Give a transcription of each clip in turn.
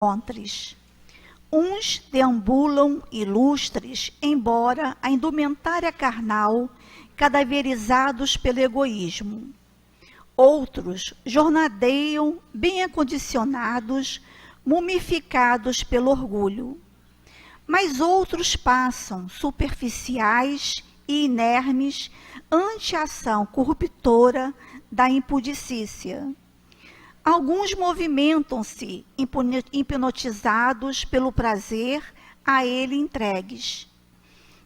encontres. Uns deambulam ilustres, embora a indumentária carnal, cadaverizados pelo egoísmo. Outros jornadeiam bem acondicionados, mumificados pelo orgulho. Mas outros passam superficiais e inermes ante a ação corruptora da impudicícia. Alguns movimentam-se hipnotizados pelo prazer a ele entregues.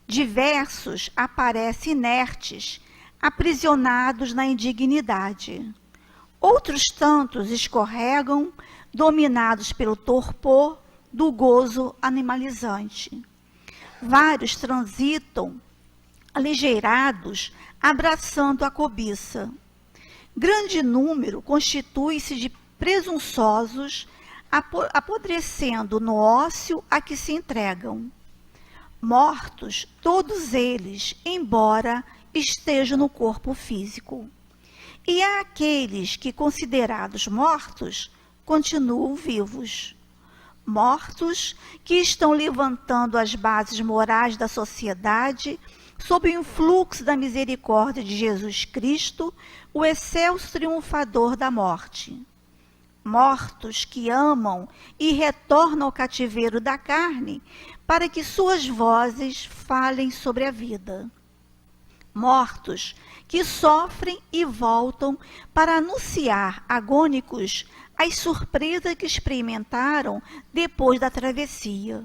Diversos aparecem inertes, aprisionados na indignidade. Outros tantos escorregam, dominados pelo torpor do gozo animalizante. Vários transitam, aligeirados, abraçando a cobiça. Grande número constitui-se de presunçosos, apodrecendo no ócio a que se entregam. Mortos, todos eles, embora estejam no corpo físico. E há aqueles que, considerados mortos, continuam vivos. Mortos que estão levantando as bases morais da sociedade sob o influxo da misericórdia de Jesus Cristo, o excelso triunfador da morte. Mortos que amam e retornam ao cativeiro da carne, para que suas vozes falem sobre a vida. Mortos que sofrem e voltam para anunciar, agônicos, as surpresas que experimentaram depois da travessia.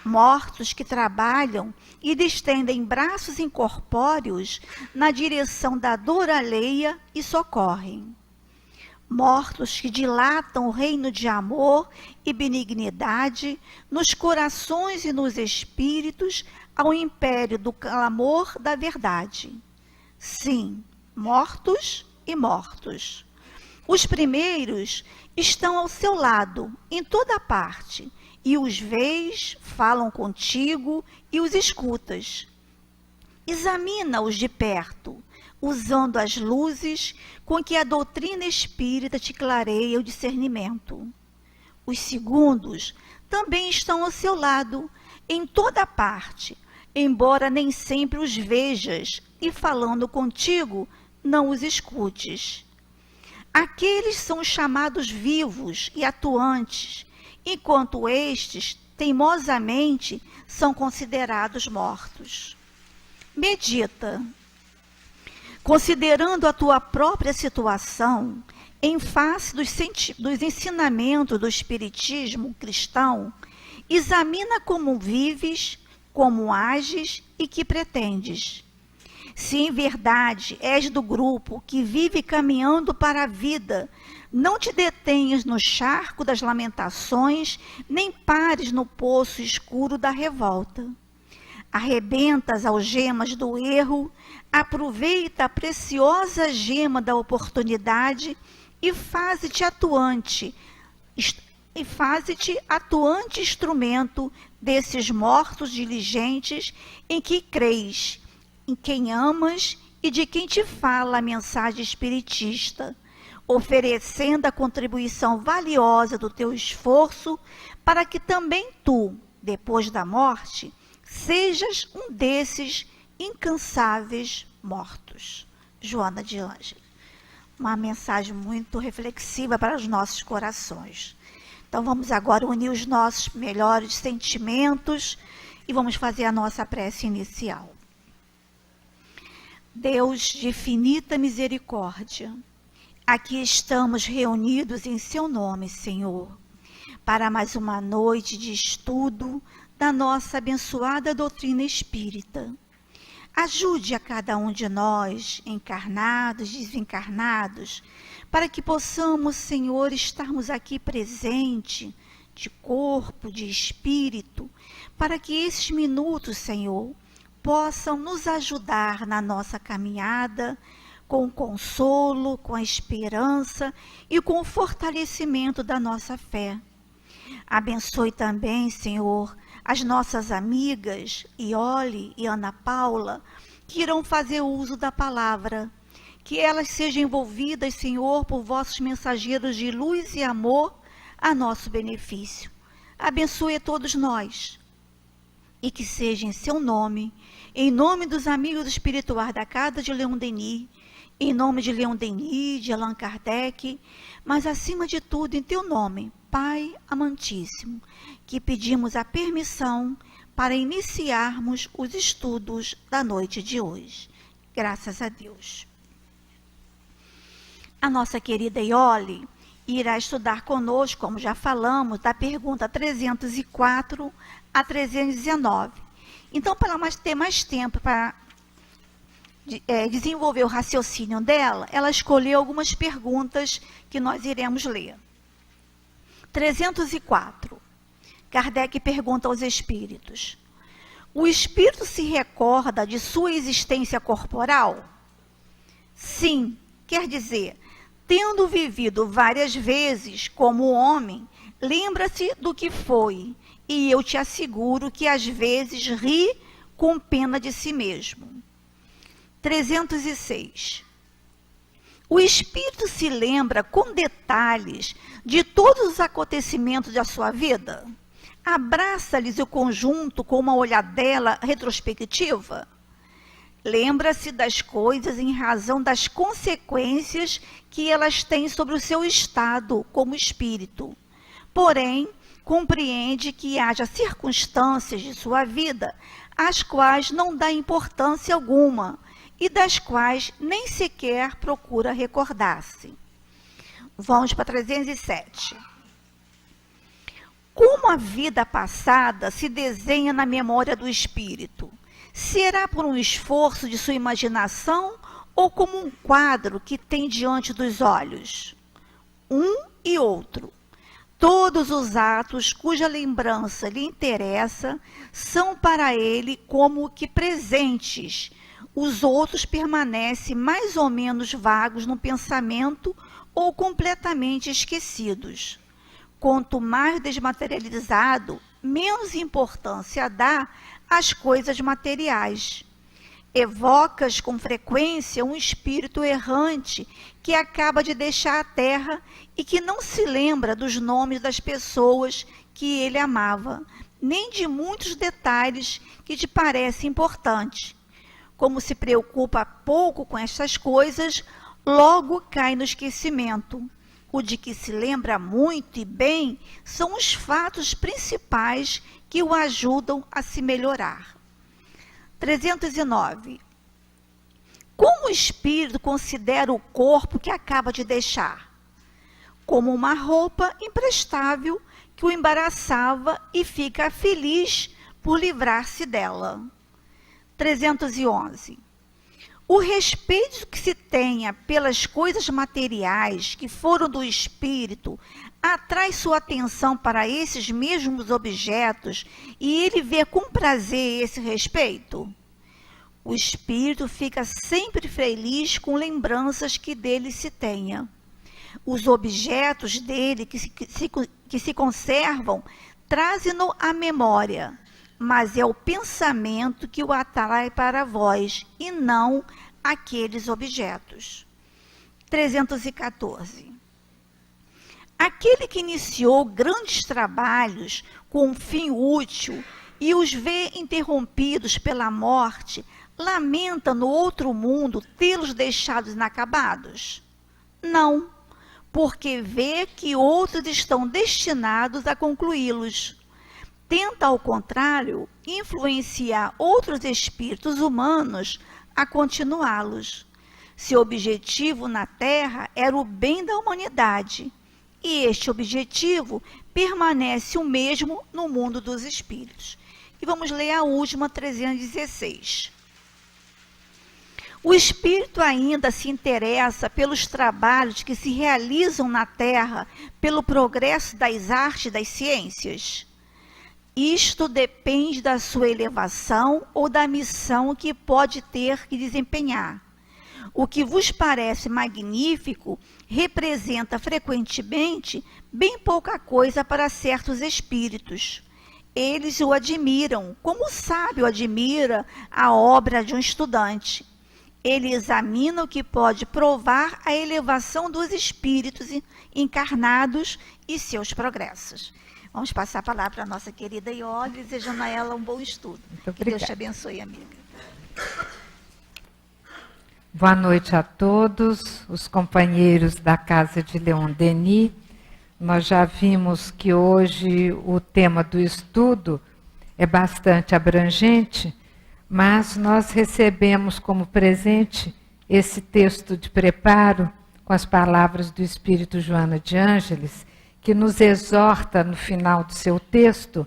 Mortos que trabalham e distendem braços incorpóreos na direção da dor alheia e socorrem. Mortos que dilatam o reino de amor e benignidade nos corações e nos espíritos ao império do clamor da verdade. Sim, mortos e mortos. Os primeiros estão ao seu lado, em toda parte, e os vês, falam contigo e os escutas. Examina-os de perto, usando as luzes com que a doutrina espírita te clareia o discernimento. Os segundos também estão ao seu lado, em toda parte, embora nem sempre os vejas e, falando contigo, não os escutes. Aqueles são os chamados vivos e atuantes, enquanto estes, teimosamente, são considerados mortos. Medita. Considerando a tua própria situação, em face dos ensinamentos do Espiritismo cristão, examina como vives, como ages e que pretendes. Se em verdade és do grupo que vive caminhando para a vida, não te detenhas no charco das lamentações, nem pares no poço escuro da revolta. Arrebenta as algemas do erro, aproveita a preciosa gema da oportunidade e faze-te atuante instrumento desses mortos diligentes em que crês, em quem amas e de quem te fala a mensagem espiritista, oferecendo a contribuição valiosa do teu esforço para que também tu, depois da morte, sejas um desses incansáveis mortos. Joana de Ângeles. Uma mensagem muito reflexiva para os nossos corações. Então vamos agora unir os nossos melhores sentimentos e vamos fazer a nossa prece inicial. Deus de infinita misericórdia, aqui estamos reunidos em seu nome, Senhor, para mais uma noite de estudo da nossa abençoada doutrina espírita. Ajude a cada um de nós, encarnados, desencarnados, para que possamos, Senhor, estarmos aqui presente, de corpo, de espírito, para que esses minutos, Senhor, possam nos ajudar na nossa caminhada, com o consolo, com a esperança e com o fortalecimento da nossa fé. Abençoe também, Senhor, as nossas amigas, Iole e Ana Paula, que irão fazer uso da palavra. Que elas sejam envolvidas, Senhor, por vossos mensageiros de luz e amor, a nosso benefício. Abençoe a todos nós. E que seja em seu nome, em nome dos amigos espirituais da Casa de Leon Denis, em nome de Leon Denis, de Allan Kardec, mas acima de tudo em teu nome, Pai amantíssimo, que pedimos a permissão para iniciarmos os estudos da noite de hoje. Graças a Deus. A nossa querida Iole irá estudar conosco, como já falamos, da pergunta 304 a 319. Então, para ter mais tempo para desenvolver o raciocínio dela, ela escolheu algumas perguntas que nós iremos ler. 304. Kardec pergunta aos espíritos: o espírito se recorda de sua existência corporal? Sim, quer dizer, tendo vivido várias vezes como homem, lembra-se do que foi, e eu te asseguro que às vezes ri com pena de si mesmo. 306. O espírito se lembra com detalhes de todos os acontecimentos da sua vida? Abraça-lhes o conjunto com uma olhadela retrospectiva? Lembra-se das coisas em razão das consequências que elas têm sobre o seu estado como espírito. Porém, compreende que haja circunstâncias de sua vida às quais não dá importância alguma e das quais nem sequer procura recordar-se. Vamos para 307. Como a vida passada se desenha na memória do espírito? Será por um esforço de sua imaginação ou como um quadro que tem diante dos olhos? Um e outro. Todos os atos cuja lembrança lhe interessa são para ele como que presentes. Os outros permanecem mais ou menos vagos no pensamento ou completamente esquecidos. Quanto mais desmaterializado, menos importância dá às coisas materiais. Evocas com frequência um espírito errante que acaba de deixar a terra e que não se lembra dos nomes das pessoas que ele amava, nem de muitos detalhes que te parecem importantes. Como se preocupa pouco com estas coisas, logo cai no esquecimento. O de que se lembra muito e bem são os fatos principais que o ajudam a se melhorar. 309. Como o espírito considera o corpo que acaba de deixar? Como uma roupa imprestável que o embaraçava e fica feliz por livrar-se dela. 311. O respeito que se tenha pelas coisas materiais que foram do espírito atrai sua atenção para esses mesmos objetos e ele vê com prazer esse respeito? O espírito fica sempre feliz com lembranças que dele se tenha. Os objetos dele que se conservam trazem-no à memória, mas é o pensamento que o atrai para vós, e não aqueles objetos. 314. Aquele que iniciou grandes trabalhos com um fim útil e os vê interrompidos pela morte, lamenta no outro mundo tê-los deixados inacabados? Não, porque vê que outros estão destinados a concluí-los. Tenta, ao contrário, influenciar outros espíritos humanos a continuá-los. Seu objetivo na Terra era o bem da humanidade, e este objetivo permanece o mesmo no mundo dos espíritos. E vamos ler a última, 316. O espírito ainda se interessa pelos trabalhos que se realizam na Terra pelo progresso das artes e das ciências? Isto depende da sua elevação ou da missão que pode ter que desempenhar. O que vos parece magnífico representa frequentemente bem pouca coisa para certos espíritos. Eles o admiram, como o sábio admira a obra de um estudante. Ele examina o que pode provar a elevação dos espíritos encarnados e seus progressos. Vamos passar a palavra para a nossa querida Iole, desejando a ela um bom estudo. Que Deus te abençoe, amiga. Boa noite a todos, os companheiros da Casa de Leon Denis. Nós já vimos que hoje o tema do estudo é bastante abrangente, mas nós recebemos como presente esse texto de preparo com as palavras do Espírito Joana de Ângeles, que nos exorta no final do seu texto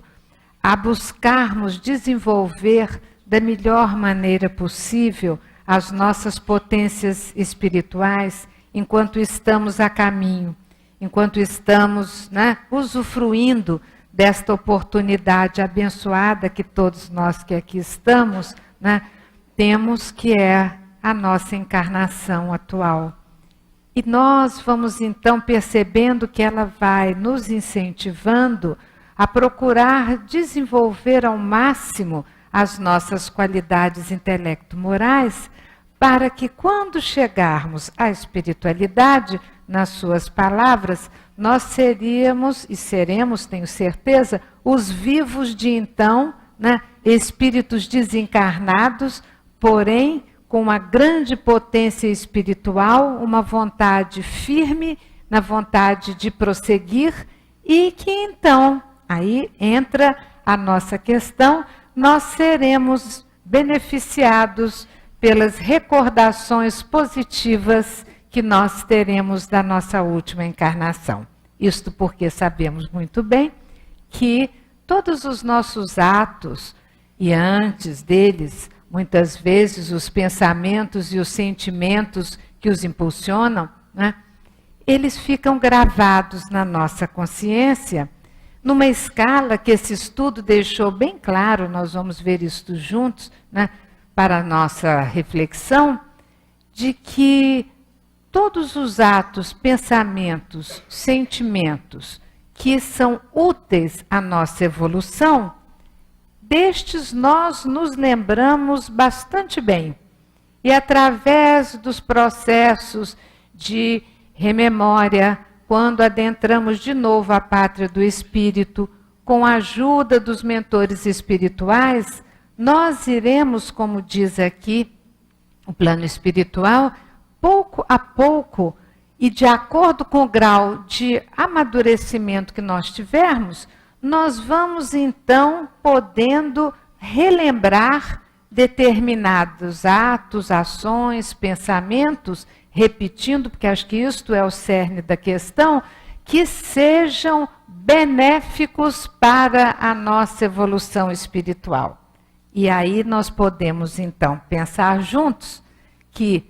a buscarmos desenvolver da melhor maneira possível as nossas potências espirituais enquanto estamos a caminho, enquanto estamos, usufruindo desta oportunidade abençoada que todos nós que aqui estamos, temos, que é a nossa encarnação atual. E nós vamos então percebendo que ela vai nos incentivando a procurar desenvolver ao máximo as nossas qualidades intelecto-morais, para que quando chegarmos à espiritualidade, nas suas palavras, nós seríamos e seremos, tenho certeza, os vivos de então, espíritos desencarnados, porém com uma grande potência espiritual, uma vontade firme, na vontade de prosseguir, e que então, aí entra a nossa questão, nós seremos beneficiados pelas recordações positivas que nós teremos da nossa última encarnação. Isto porque sabemos muito bem que todos os nossos atos, e antes deles, muitas vezes os pensamentos e os sentimentos que os impulsionam, eles ficam gravados na nossa consciência, numa escala que esse estudo deixou bem claro, nós vamos ver isto juntos, para a nossa reflexão, de que todos os atos, pensamentos, sentimentos que são úteis à nossa evolução, destes nós nos lembramos bastante bem. E através dos processos de rememória, quando adentramos de novo a pátria do Espírito, com a ajuda dos mentores espirituais, nós iremos, como diz aqui o plano espiritual, pouco a pouco e de acordo com o grau de amadurecimento que nós tivermos, nós vamos então podendo relembrar determinados atos, ações, pensamentos, repetindo, porque acho que isto é o cerne da questão, que sejam benéficos para a nossa evolução espiritual. E aí nós podemos então pensar juntos que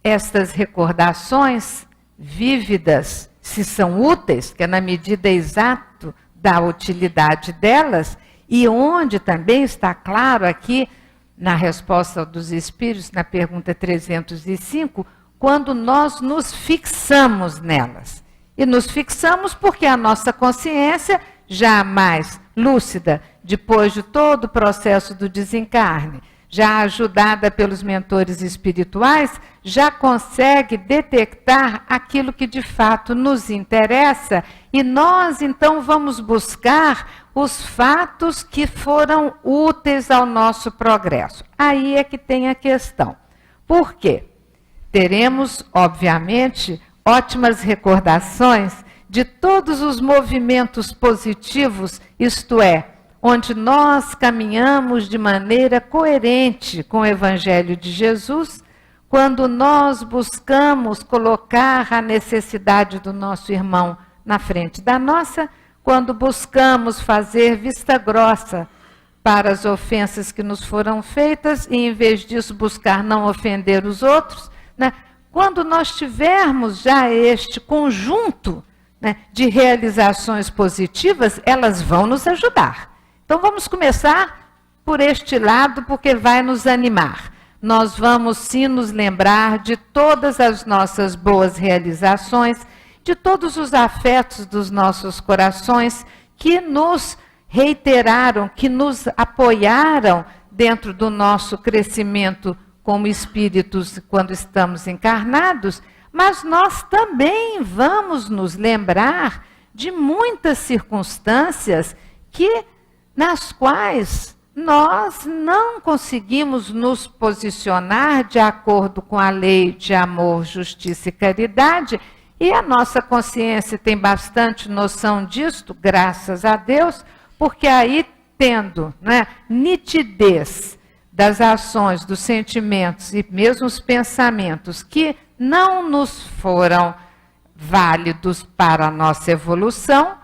estas recordações vívidas, se são úteis, que é na medida exata da utilidade delas, e onde também está claro aqui, na resposta dos Espíritos, na pergunta 305, quando nós nos fixamos nelas. E nos fixamos porque a nossa consciência, já mais lúcida, depois de todo o processo do desencarne, já ajudada pelos mentores espirituais, já consegue detectar aquilo que de fato nos interessa e nós então vamos buscar os fatos que foram úteis ao nosso progresso. Aí é que tem a questão. Por quê? Teremos, obviamente, ótimas recordações de todos os movimentos positivos, isto é, onde nós caminhamos de maneira coerente com o Evangelho de Jesus, quando nós buscamos colocar a necessidade do nosso irmão na frente da nossa, quando buscamos fazer vista grossa para as ofensas que nos foram feitas e, em vez disso, buscar não ofender os outros, quando nós tivermos já este conjunto de realizações positivas, elas vão nos ajudar. Então vamos começar por este lado, porque vai nos animar. Nós vamos sim nos lembrar de todas as nossas boas realizações, de todos os afetos dos nossos corações que nos reiteraram, que nos apoiaram dentro do nosso crescimento como espíritos quando estamos encarnados, mas nós também vamos nos lembrar de muitas circunstâncias nas quais nós não conseguimos nos posicionar de acordo com a lei de amor, justiça e caridade, e a nossa consciência tem bastante noção disto, graças a Deus, porque aí, tendo, né, nitidez das ações, dos sentimentos e mesmo os pensamentos que não nos foram válidos para a nossa evolução,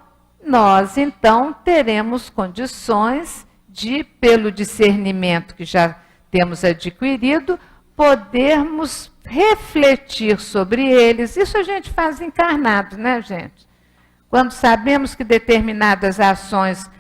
nós então teremos condições de, pelo discernimento que já temos adquirido, podermos refletir sobre eles. Isso a gente faz encarnado, né, gente? Quando sabemos que determinadas ações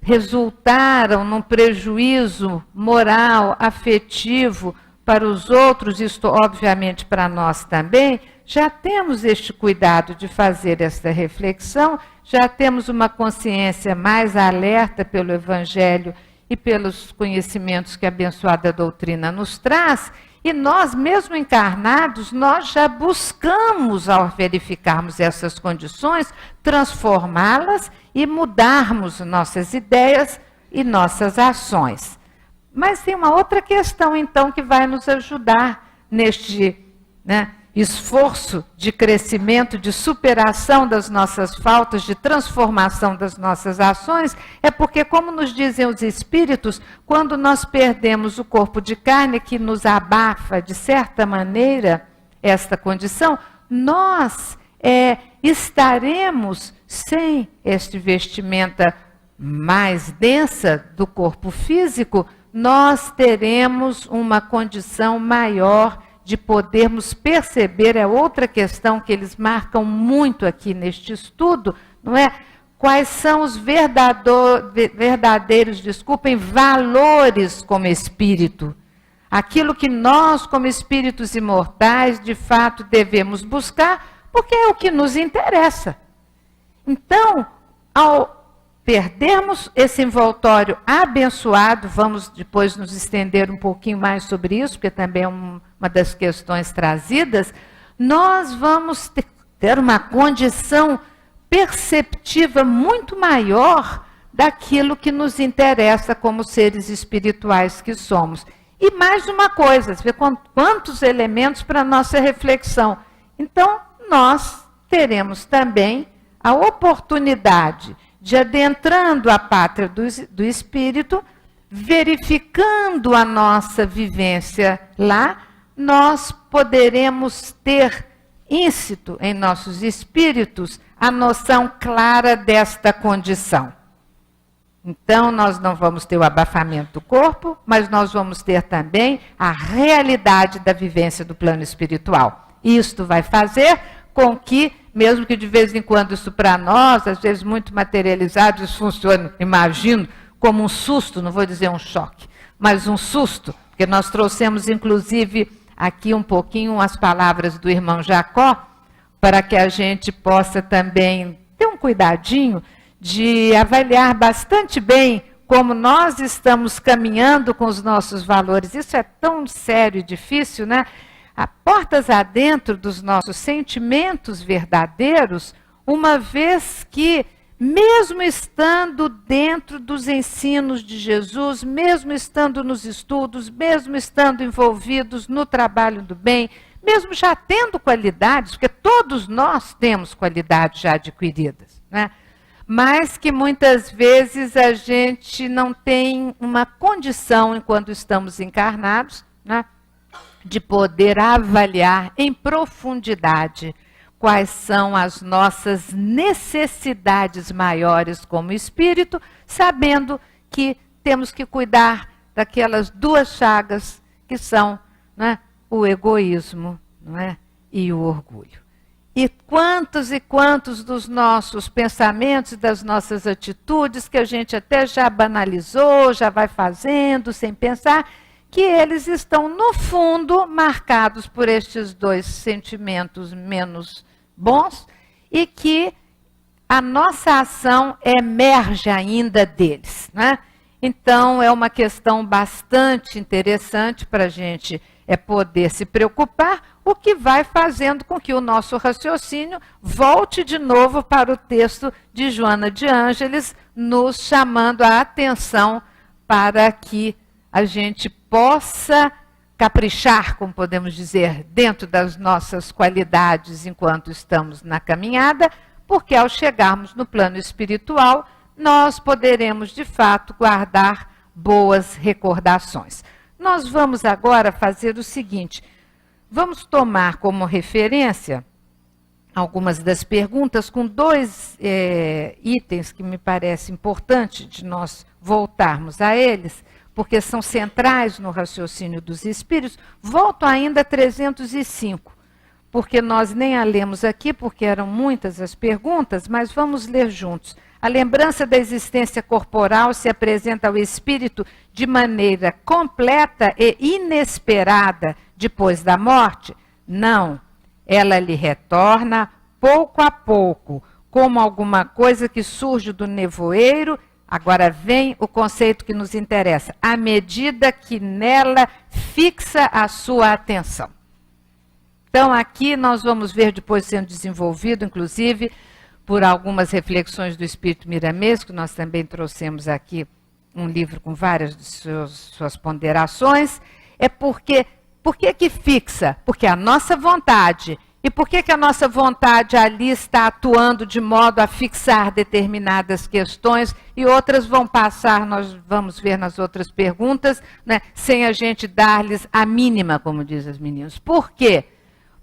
resultaram num prejuízo moral, afetivo para os outros, isto obviamente para nós também, já temos este cuidado de fazer esta reflexão, já temos uma consciência mais alerta pelo Evangelho e pelos conhecimentos que a abençoada doutrina nos traz, e nós, mesmo encarnados, nós já buscamos, ao verificarmos essas condições, transformá-las e mudarmos nossas ideias e nossas ações. Mas tem uma outra questão, então, que vai nos ajudar neste, né, esforço de crescimento, de superação das nossas faltas, de transformação das nossas ações, é porque, como nos dizem os espíritos, quando nós perdemos o corpo de carne que nos abafa, de certa maneira, esta condição, nós estaremos sem este vestimenta mais densa do corpo físico, nós teremos uma condição maior de podermos perceber, é outra questão que eles marcam muito aqui neste estudo, não é? Quais são os verdadeiros, valores como espírito. Aquilo que nós, como espíritos imortais, de fato devemos buscar, porque é o que nos interessa. Então, ao perdermos esse envoltório abençoado, vamos depois nos estender um pouquinho mais sobre isso, porque também é uma das questões trazidas, nós vamos ter uma condição perceptiva muito maior daquilo que nos interessa como seres espirituais que somos. E mais uma coisa, você vê quantos elementos para a nossa reflexão. Então, nós teremos também a oportunidade de, adentrando a pátria do espírito, verificando a nossa vivência lá, nós poderemos ter íncito em nossos espíritos a noção clara desta condição. Então, nós não vamos ter o abafamento do corpo, mas nós vamos ter também a realidade da vivência do plano espiritual. Isto vai fazer com que, mesmo que de vez em quando isso para nós, às vezes muito materializado, isso funciona, imagino, como um susto, não vou dizer um choque, mas um susto, porque nós trouxemos inclusive aqui um pouquinho as palavras do irmão Jacó, para que a gente possa também ter um cuidadinho de avaliar bastante bem como nós estamos caminhando com os nossos valores. Isso é tão sério e difícil, né? A portas adentro dos nossos sentimentos verdadeiros, uma vez que, mesmo estando dentro dos ensinos de Jesus, mesmo estando nos estudos, mesmo estando envolvidos no trabalho do bem, mesmo já tendo qualidades, porque todos nós temos qualidades já adquiridas, né? Mas que muitas vezes a gente não tem uma condição, enquanto estamos encarnados, né, de poder avaliar em profundidade quais são as nossas necessidades maiores como espírito, sabendo que temos que cuidar daquelas duas chagas que são, né, o egoísmo, não é, e o orgulho. E quantos dos nossos pensamentos, das nossas atitudes, que a gente até já banalizou, já vai fazendo sem pensar, que eles estão, no fundo, marcados por estes dois sentimentos menos bons e que a nossa ação emerge ainda deles, né? Então, é uma questão bastante interessante para a gente É poder se preocupar, o que vai fazendo com que o nosso raciocínio volte de novo para o texto de Joana de Ângeles, nos chamando a atenção para que a gente possa caprichar, como podemos dizer, dentro das nossas qualidades enquanto estamos na caminhada, porque ao chegarmos no plano espiritual, nós poderemos, de fato, guardar boas recordações. Nós vamos agora fazer o seguinte, vamos tomar como referência algumas das perguntas com dois itens que me parece importante de nós voltarmos a eles, porque são centrais no raciocínio dos espíritos. Volto ainda a 305, porque nós nem a lemos aqui, porque eram muitas as perguntas, mas vamos ler juntos. A lembrança da existência corporal se apresenta ao espírito de maneira completa e inesperada depois da morte? Não. Ela lhe retorna pouco a pouco, como alguma coisa que surge do nevoeiro. Agora vem o conceito que nos interessa. À medida que nela fixa a sua atenção. Então, aqui nós vamos ver depois sendo desenvolvido, inclusive, por algumas reflexões do Espírito Miramês, que nós também trouxemos aqui um livro com várias de suas ponderações. É por que fixa? Porque a nossa vontade. E por que a nossa vontade ali está atuando de modo a fixar determinadas questões e outras vão passar, nós vamos ver nas outras perguntas, né, sem a gente dar-lhes a mínima, como diz as meninas. Por quê?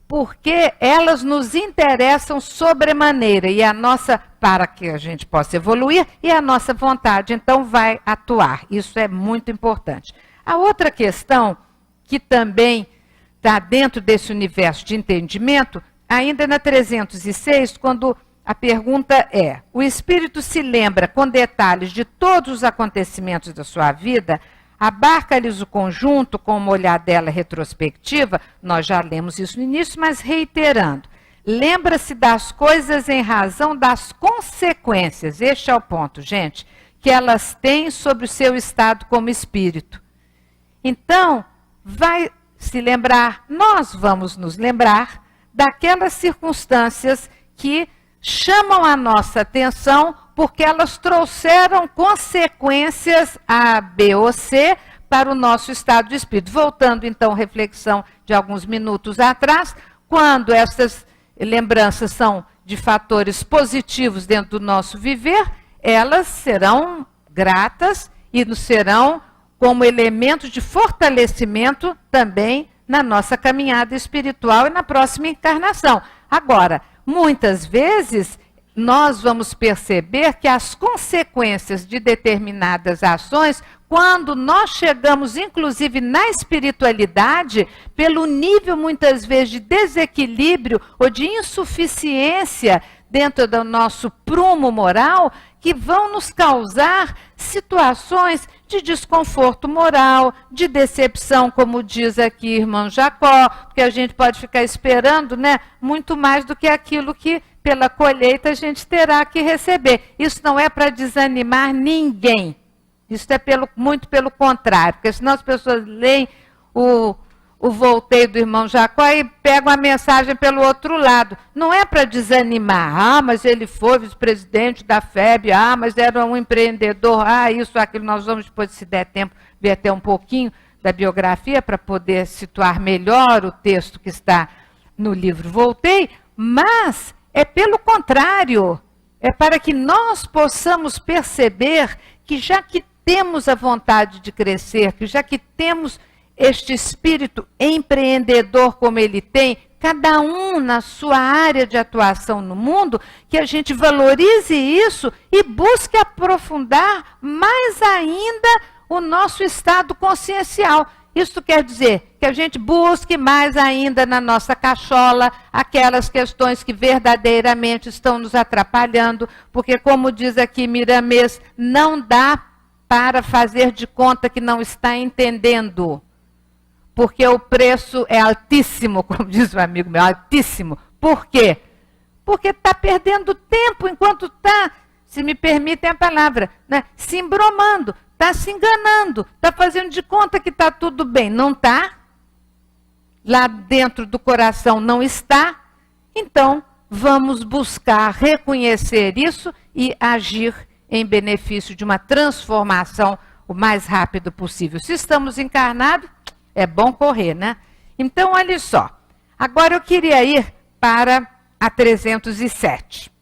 Porque elas nos interessam sobremaneira e a nossa, para que a gente possa evoluir, e a nossa vontade, então, vai atuar. Isso é muito importante. A outra questão, que também está dentro desse universo de entendimento, ainda na 306, quando a pergunta é, o espírito se lembra com detalhes de todos os acontecimentos da sua vida, abarca-lhes o conjunto com uma olhadela retrospectiva, nós já lemos isso no início, mas reiterando, lembra-se das coisas em razão das consequências, este é o ponto, gente, que elas têm sobre o seu estado como espírito. Então, vai se lembrar, nós vamos nos lembrar daquelas circunstâncias que chamam a nossa atenção porque elas trouxeram consequências A, B ou C para o nosso estado de espírito. Voltando então à reflexão de alguns minutos atrás, quando essas lembranças são de fatores positivos dentro do nosso viver, elas serão gratas e nos serão como elementos de fortalecimento também na nossa caminhada espiritual e na próxima encarnação. Agora, muitas vezes, nós vamos perceber que as consequências de determinadas ações, quando nós chegamos, inclusive, na espiritualidade, pelo nível, muitas vezes, de desequilíbrio ou de insuficiência dentro do nosso prumo moral, que vão nos causar situações de desconforto moral, de decepção, como diz aqui irmão Jacó, porque a gente pode ficar esperando, né, muito mais do que aquilo que pela colheita a gente terá que receber. Isso não é para desanimar ninguém. Isso é muito pelo contrário, porque senão as pessoas leem o volteio do irmão Jacó e pegam a mensagem pelo outro lado. Não é para desanimar. Ah, mas ele foi vice-presidente da FEB. Ah, mas era um empreendedor. Ah, isso, aquilo. Nós vamos, depois, se der tempo, ver até um pouquinho da biografia para poder situar melhor o texto que está no livro Voltei. Mas é pelo contrário. É para que nós possamos perceber que já que temos a vontade de crescer, que já que temos este espírito empreendedor como ele tem, cada um na sua área de atuação no mundo, que a gente valorize isso e busque aprofundar mais ainda o nosso estado consciencial. Isso quer dizer que a gente busque mais ainda na nossa cachola aquelas questões que verdadeiramente estão nos atrapalhando, porque, como diz aqui Miramês, não dá para fazer de conta que não está entendendo. Porque o preço é altíssimo, como diz um amigo meu, altíssimo. Por quê? Porque está perdendo tempo enquanto está, se me permitem a palavra, né, se embromando, está se enganando, está fazendo de conta que está tudo bem. Não está? lá dentro do coração não está, então vamos buscar reconhecer isso e agir em benefício de uma transformação o mais rápido possível. Se estamos encarnados, é bom correr, né? Então, olha só. Agora eu queria ir para a 307.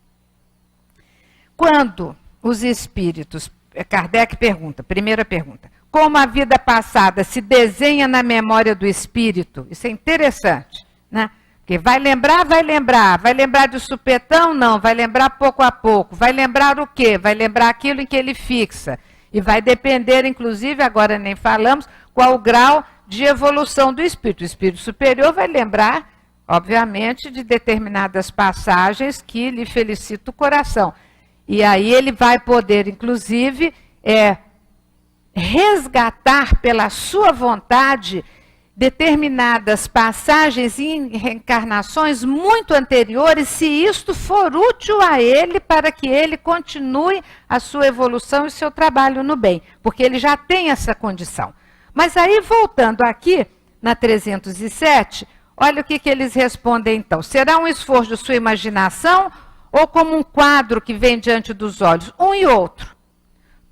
Quando os espíritos, Kardec pergunta, primeira pergunta, como a vida passada se desenha na memória do espírito? Isso é interessante, né? Porque vai lembrar de supetão? Não, vai lembrar pouco a pouco. Vai lembrar o quê? Vai lembrar aquilo em que ele fixa. E vai depender, inclusive, agora nem falamos, qual o grau de evolução do espírito. O espírito superior vai lembrar, obviamente, de determinadas passagens que lhe felicitam o coração. E aí ele vai poder, inclusive, resgatar pela sua vontade determinadas passagens e reencarnações muito anteriores, se isto for útil a ele para que ele continue a sua evolução e seu trabalho no bem, porque ele já tem essa condição. Mas aí, voltando aqui, na 307, olha o que eles respondem então. Será um esforço de sua imaginação ou como um quadro que vem diante dos olhos? Um e outro.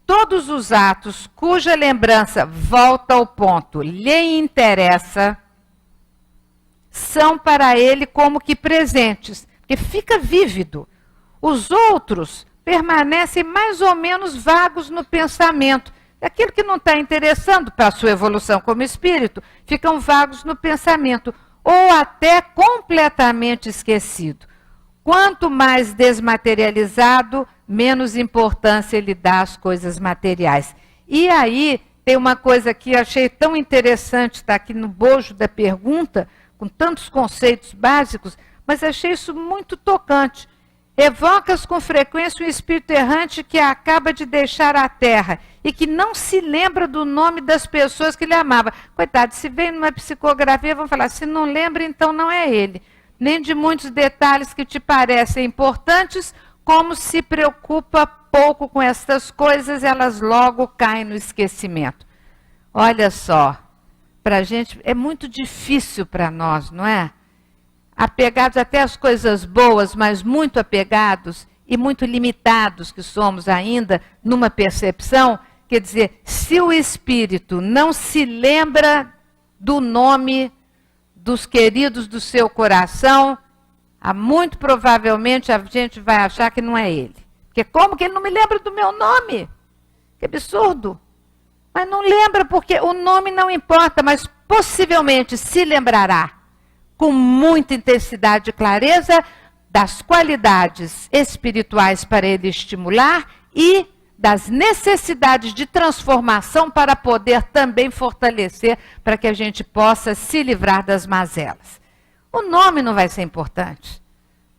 Todos os atos cuja lembrança volta ao ponto lhe interessa são para ele como que presentes, porque fica vívido. Os outros permanecem mais ou menos vagos no pensamento. Aquilo que não está interessando para a sua evolução como espírito, ficam vagos no pensamento, ou até completamente esquecido. Quanto mais desmaterializado, menos importância ele dá às coisas materiais. E aí, tem uma coisa que achei tão interessante, está aqui no bojo da pergunta, com tantos conceitos básicos, mas achei isso muito tocante. Evocas com frequência um espírito errante que acaba de deixar a terra e que não se lembra do nome das pessoas que ele amava. Coitado, se vem numa psicografia, vão falar, se não lembra, então não é ele. Nem de muitos detalhes que te parecem importantes, como se preocupa pouco com estas coisas, elas logo caem no esquecimento. Olha só, para a gente é muito difícil para nós, não é? Apegados até às coisas boas, mas muito apegados e muito limitados que somos ainda numa percepção, quer dizer, se o espírito não se lembra do nome dos queridos do seu coração, muito provavelmente a gente vai achar que não é ele. Porque como que ele não me lembra do meu nome? Que absurdo. Mas não lembra porque o nome não importa, mas possivelmente se lembrará com muita intensidade e clareza das qualidades espirituais para ele estimular e das necessidades de transformação para poder também fortalecer para que a gente possa se livrar das mazelas. O nome não vai ser importante,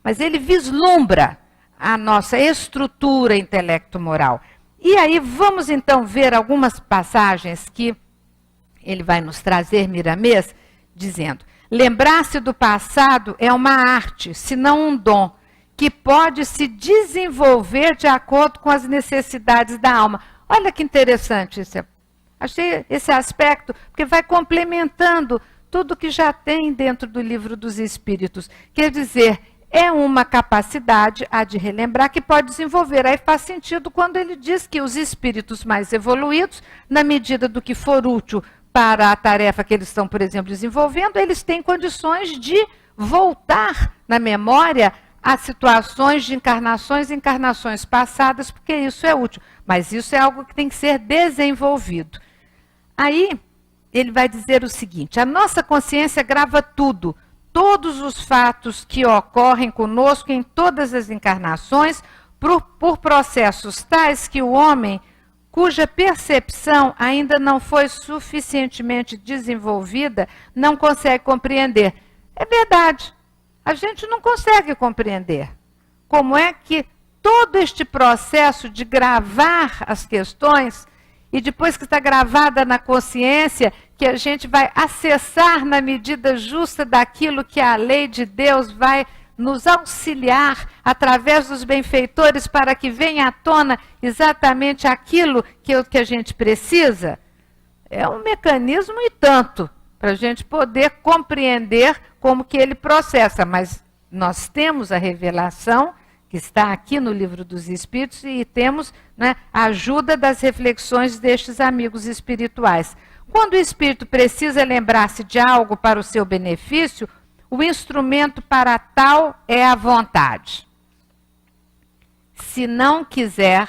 mas ele vislumbra a nossa estrutura intelecto-moral. E aí vamos então ver algumas passagens que ele vai nos trazer, Miramês, dizendo: lembrar-se do passado é uma arte, se não um dom, que pode se desenvolver de acordo com as necessidades da alma. Olha que interessante isso. Achei esse aspecto, porque vai complementando tudo que já tem dentro do Livro dos Espíritos. Quer dizer, é uma capacidade, a de relembrar, que pode desenvolver. Aí faz sentido quando ele diz que os espíritos mais evoluídos, na medida do que for útil para a tarefa que eles estão, por exemplo, desenvolvendo, eles têm condições de voltar na memória a situações de encarnações e encarnações passadas, porque isso é útil. Mas isso é algo que tem que ser desenvolvido. Aí, ele vai dizer o seguinte: a nossa consciência grava tudo, todos os fatos que ocorrem conosco em todas as encarnações, por processos tais que o homem, cuja percepção ainda não foi suficientemente desenvolvida, não consegue compreender. É verdade, a gente não consegue compreender como é que todo este processo de gravar as questões, e depois que está gravada na consciência, que a gente vai acessar na medida justa daquilo que a lei de Deus vai nos auxiliar através dos benfeitores para que venha à tona exatamente aquilo que a gente precisa. É um mecanismo e tanto, para a gente poder compreender como que ele processa. Mas nós temos a revelação que está aqui no Livro dos Espíritos e temos, né, a ajuda das reflexões destes amigos espirituais. Quando o espírito precisa lembrar-se de algo para o seu benefício, o instrumento para tal é a vontade. Se não quiser,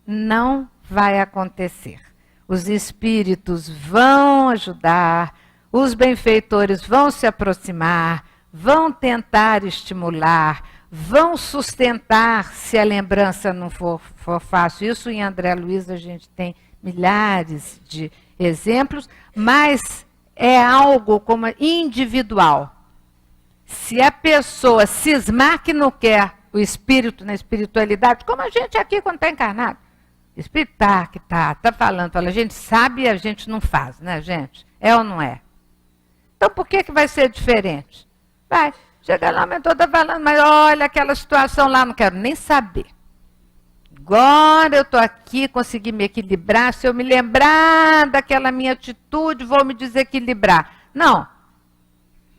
não vai acontecer. Os espíritos vão ajudar, os benfeitores vão se aproximar, vão tentar estimular, vão sustentar se a lembrança não for fácil. Isso em André Luiz a gente tem milhares de exemplos, mas é algo como individual. Se a pessoa cismar que não quer o espírito na espiritualidade, como a gente aqui quando está encarnado, o espírito está falando, a gente sabe e a gente não faz, né, gente? É ou não é? Então por que vai ser diferente? Vai, chega lá, o mentor está falando, mas olha aquela situação lá, não quero nem saber. Agora eu estou aqui, consegui me equilibrar, se eu me lembrar daquela minha atitude, vou me desequilibrar. Não,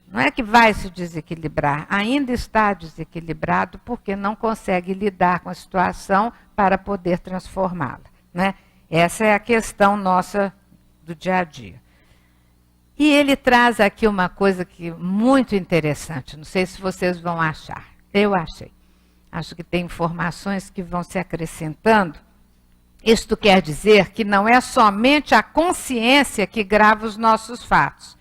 não é que vai se desequilibrar, ainda está desequilibrado porque não consegue lidar com a situação para poder transformá-la, né? Essa é a questão nossa do dia a dia. E ele traz aqui uma coisa que muito interessante, não sei se vocês vão achar, eu achei. Acho que tem informações que vão se acrescentando. Isto quer dizer que não é somente a consciência que grava os nossos fatos.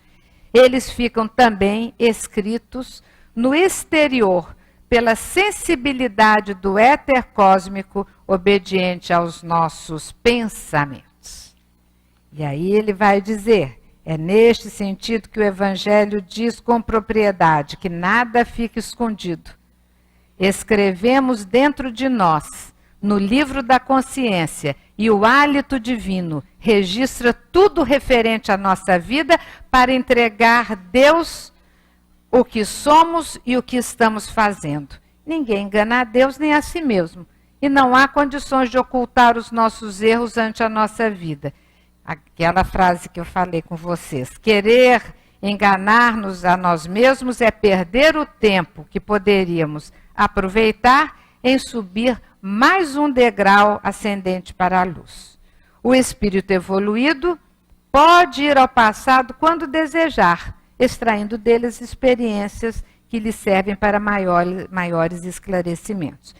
Eles ficam também escritos no exterior, pela sensibilidade do éter cósmico obediente aos nossos pensamentos. E aí ele vai dizer, é neste sentido que o Evangelho diz com propriedade, que nada fica escondido. Escrevemos dentro de nós, no livro da consciência, e o hálito divino registra tudo referente à nossa vida para entregar a Deus o que somos e o que estamos fazendo. Ninguém engana a Deus nem a si mesmo. E não há condições de ocultar os nossos erros ante a nossa vida. Aquela frase que eu falei com vocês. Querer enganar-nos a nós mesmos é perder o tempo que poderíamos aproveitar em subir mais um degrau ascendente para a luz. O espírito evoluído pode ir ao passado quando desejar, extraindo deles experiências que lhe servem para maiores esclarecimentos.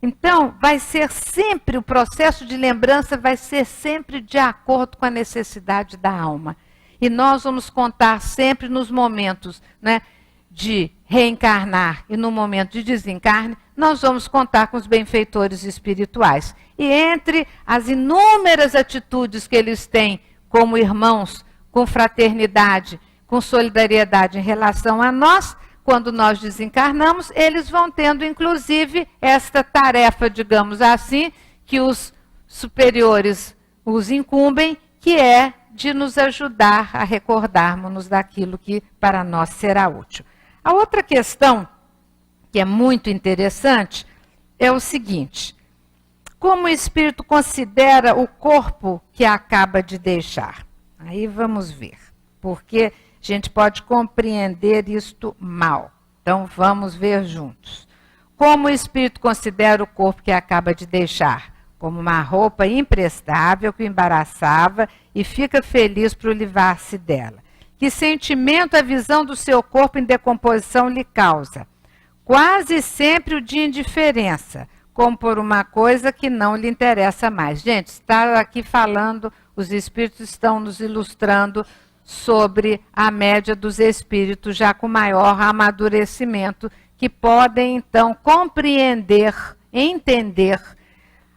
Então, vai ser sempre, o processo de lembrança vai ser sempre de acordo com a necessidade da alma. E nós vamos contar sempre nos momentos, né, de reencarnar e no momento de desencarne, nós vamos contar com os benfeitores espirituais. E entre as inúmeras atitudes que eles têm como irmãos, com fraternidade, com solidariedade em relação a nós, quando nós desencarnamos, eles vão tendo, inclusive, esta tarefa, digamos assim, que os superiores os incumbem, que é de nos ajudar a recordarmos daquilo que para nós será útil. A outra questão, que é muito interessante, é o seguinte: como o espírito considera o corpo que acaba de deixar? Aí vamos ver, porque a gente pode compreender isto mal. Então vamos ver juntos. Como o espírito considera o corpo que acaba de deixar? Como uma roupa imprestável que o embaraçava e fica feliz por livrar-se dela. Que sentimento a visão do seu corpo em decomposição lhe causa? Quase sempre o de indiferença, como por uma coisa que não lhe interessa mais. Gente, está aqui falando, os espíritos estão nos ilustrando sobre a média dos espíritos já com maior amadurecimento, que podem então compreender, entender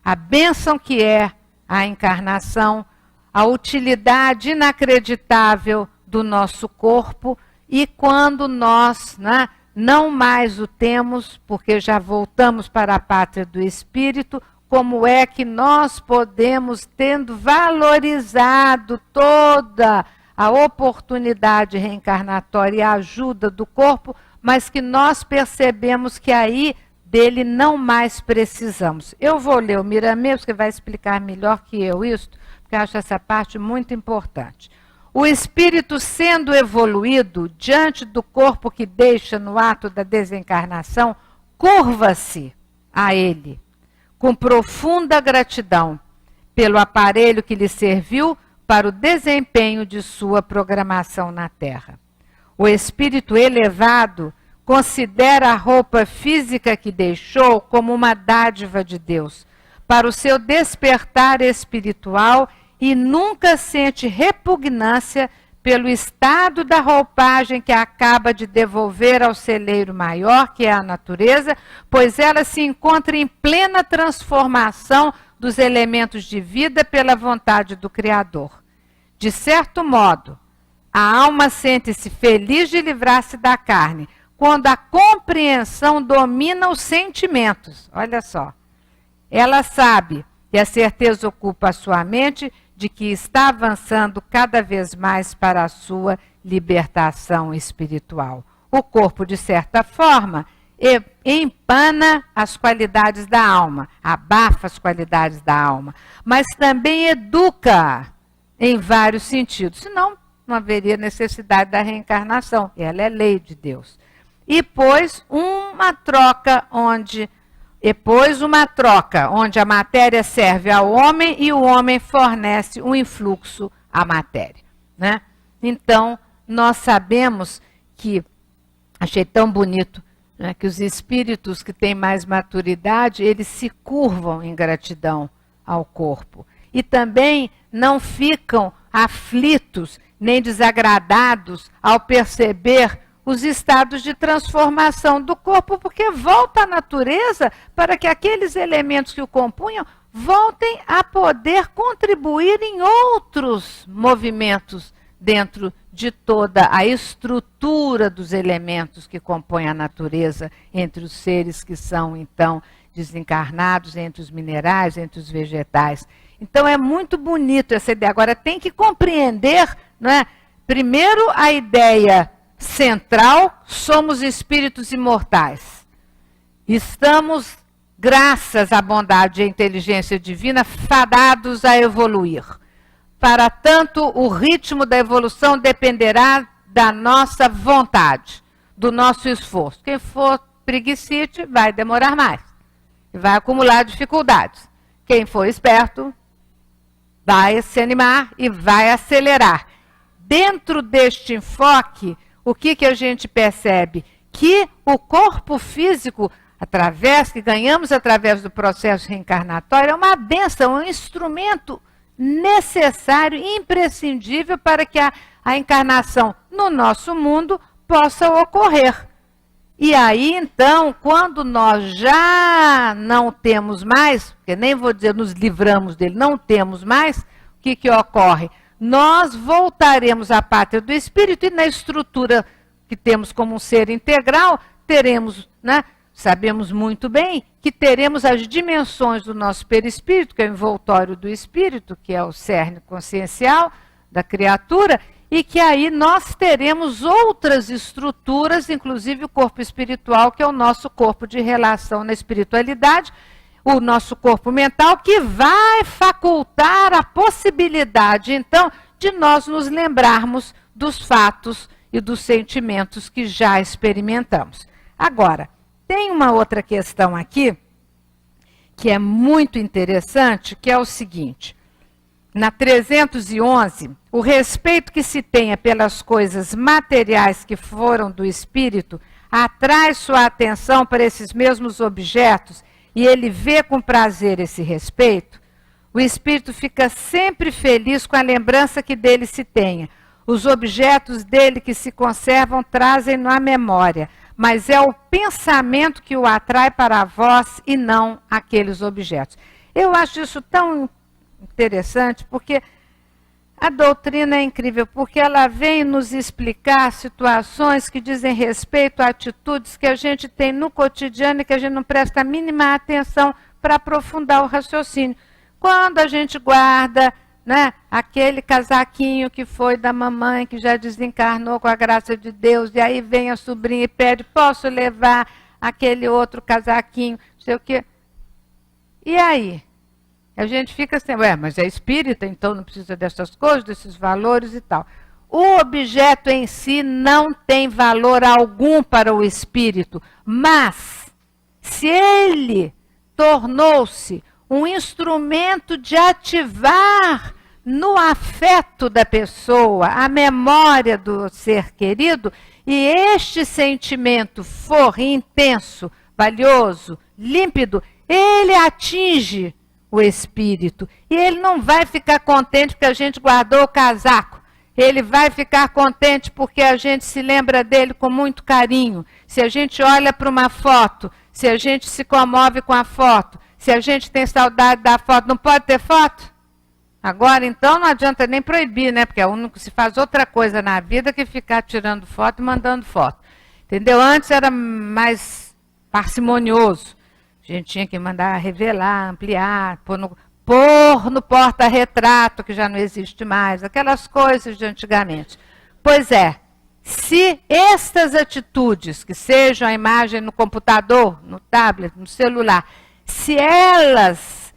a bênção que é a encarnação, a utilidade inacreditável do nosso corpo, e quando nós, né, não mais o temos, porque já voltamos para a pátria do espírito, como é que nós podemos, tendo valorizado toda a oportunidade reencarnatória e a ajuda do corpo, mas que nós percebemos que aí dele não mais precisamos. Eu vou ler o Miramês, que vai explicar melhor que eu isso, porque eu acho essa parte muito importante. O espírito, sendo evoluído diante do corpo que deixa no ato da desencarnação, curva-se a ele, com profunda gratidão pelo aparelho que lhe serviu para o desempenho de sua programação na Terra. O espírito elevado considera a roupa física que deixou como uma dádiva de Deus para o seu despertar espiritual e nunca sente repugnância pelo estado da roupagem que acaba de devolver ao celeiro maior, que é a natureza, pois ela se encontra em plena transformação dos elementos de vida pela vontade do Criador. De certo modo, a alma sente-se feliz de livrar-se da carne, quando a compreensão domina os sentimentos. Olha só. Ela sabe, e a certeza ocupa a sua mente, de que está avançando cada vez mais para a sua libertação espiritual. O corpo, de certa forma, empana as qualidades da alma, abafa as qualidades da alma, mas também educa em vários sentidos, senão não haveria necessidade da reencarnação. Ela é lei de Deus. E depois uma troca onde a matéria serve ao homem e o homem fornece um influxo à matéria, né? Então, nós sabemos que, achei tão bonito, né, que os espíritos que têm mais maturidade, eles se curvam em gratidão ao corpo. E também não ficam aflitos nem desagradados ao perceber os estados de transformação do corpo, porque volta à natureza para que aqueles elementos que o compunham voltem a poder contribuir em outros movimentos dentro de toda a estrutura dos elementos que compõem a natureza, entre os seres que são, então, desencarnados, entre os minerais, entre os vegetais. Então, é muito bonito essa ideia. Agora, tem que compreender, né, primeiro, a ideia central: somos espíritos imortais. Estamos, graças à bondade e à inteligência divina, fadados a evoluir. Para tanto, o ritmo da evolução dependerá da nossa vontade, do nosso esforço. Quem for preguicite vai demorar mais e vai acumular dificuldades. Quem for esperto vai se animar e vai acelerar. Dentro deste enfoque, o que a gente percebe? Que o corpo físico, que ganhamos através do processo reencarnatório, é uma bênção, um instrumento necessário, imprescindível para que a encarnação no nosso mundo possa ocorrer. E aí, então, quando nós já não temos mais, porque nem vou dizer nos livramos dele, não temos mais, o que ocorre? Nós voltaremos à pátria do espírito e na estrutura que temos como um ser integral, teremos, né, sabemos muito bem que teremos as dimensões do nosso perispírito, que é o envoltório do espírito, que é o cerne consciencial da criatura, e que aí nós teremos outras estruturas, inclusive o corpo espiritual, que é o nosso corpo de relação na espiritualidade, o nosso corpo mental, que vai facultar a possibilidade, então, de nós nos lembrarmos dos fatos e dos sentimentos que já experimentamos. Agora, tem uma outra questão aqui, que é muito interessante, que é o seguinte: na 311, o respeito que se tenha pelas coisas materiais que foram do espírito atrai sua atenção para esses mesmos objetos e ele vê com prazer esse respeito. O espírito fica sempre feliz com a lembrança que dele se tenha. Os objetos dele que se conservam trazem-no à memória, mas é o pensamento que o atrai para vós e não aqueles objetos. Eu acho isso tão interessante, porque a doutrina é incrível, porque ela vem nos explicar situações que dizem respeito a atitudes que a gente tem no cotidiano e que a gente não presta a mínima atenção para aprofundar o raciocínio. Quando a gente guarda, né, aquele casaquinho que foi da mamãe, que já desencarnou com a graça de Deus, e aí vem a sobrinha e pede: posso levar aquele outro casaquinho, não sei o quê. E aí? A gente fica assim, mas é espírita, então não precisa dessas coisas, desses valores e tal. O objeto em si não tem valor algum para o espírito, mas se ele tornou-se um instrumento de ativar no afeto da pessoa a memória do ser querido, e este sentimento for intenso, valioso, límpido, ele atinge o espírito. E ele não vai ficar contente porque a gente guardou o casaco. Ele vai ficar contente porque a gente se lembra dele com muito carinho. Se a gente olha para uma foto, se a gente se comove com a foto, se a gente tem saudade da foto, não pode ter foto? Agora, então, não adianta nem proibir, né? Porque é o único que se faz outra coisa na vida que ficar tirando foto e mandando foto. Entendeu? Antes era mais parcimonioso. A gente tinha que mandar revelar, ampliar, pôr no porta-retrato, que já não existe mais, aquelas coisas de antigamente. Pois é, se estas atitudes, que sejam a imagem no computador, no tablet, no celular, se elas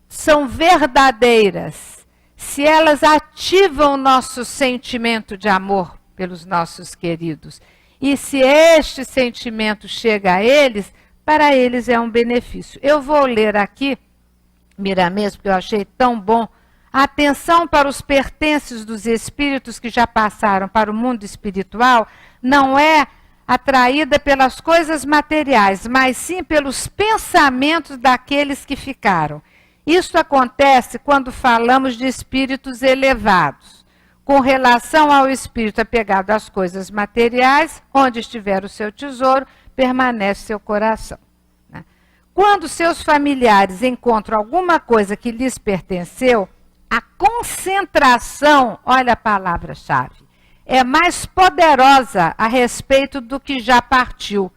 são verdadeiras, se elas ativam o nosso sentimento de amor pelos nossos queridos, e se este sentimento chega a eles, para eles é um benefício. Eu vou ler aqui, Miramês, porque eu achei tão bom, a atenção para os pertences dos espíritos que já passaram para o mundo espiritual não é atraída pelas coisas materiais, mas sim pelos pensamentos daqueles que ficaram. Isso acontece quando falamos de espíritos elevados. Com relação ao espírito apegado às coisas materiais, onde estiver o seu tesouro, permanece seu coração. Né? Quando seus familiares encontram alguma coisa que lhes pertenceu, a concentração, olha a palavra-chave, é mais poderosa a respeito do que já partiu.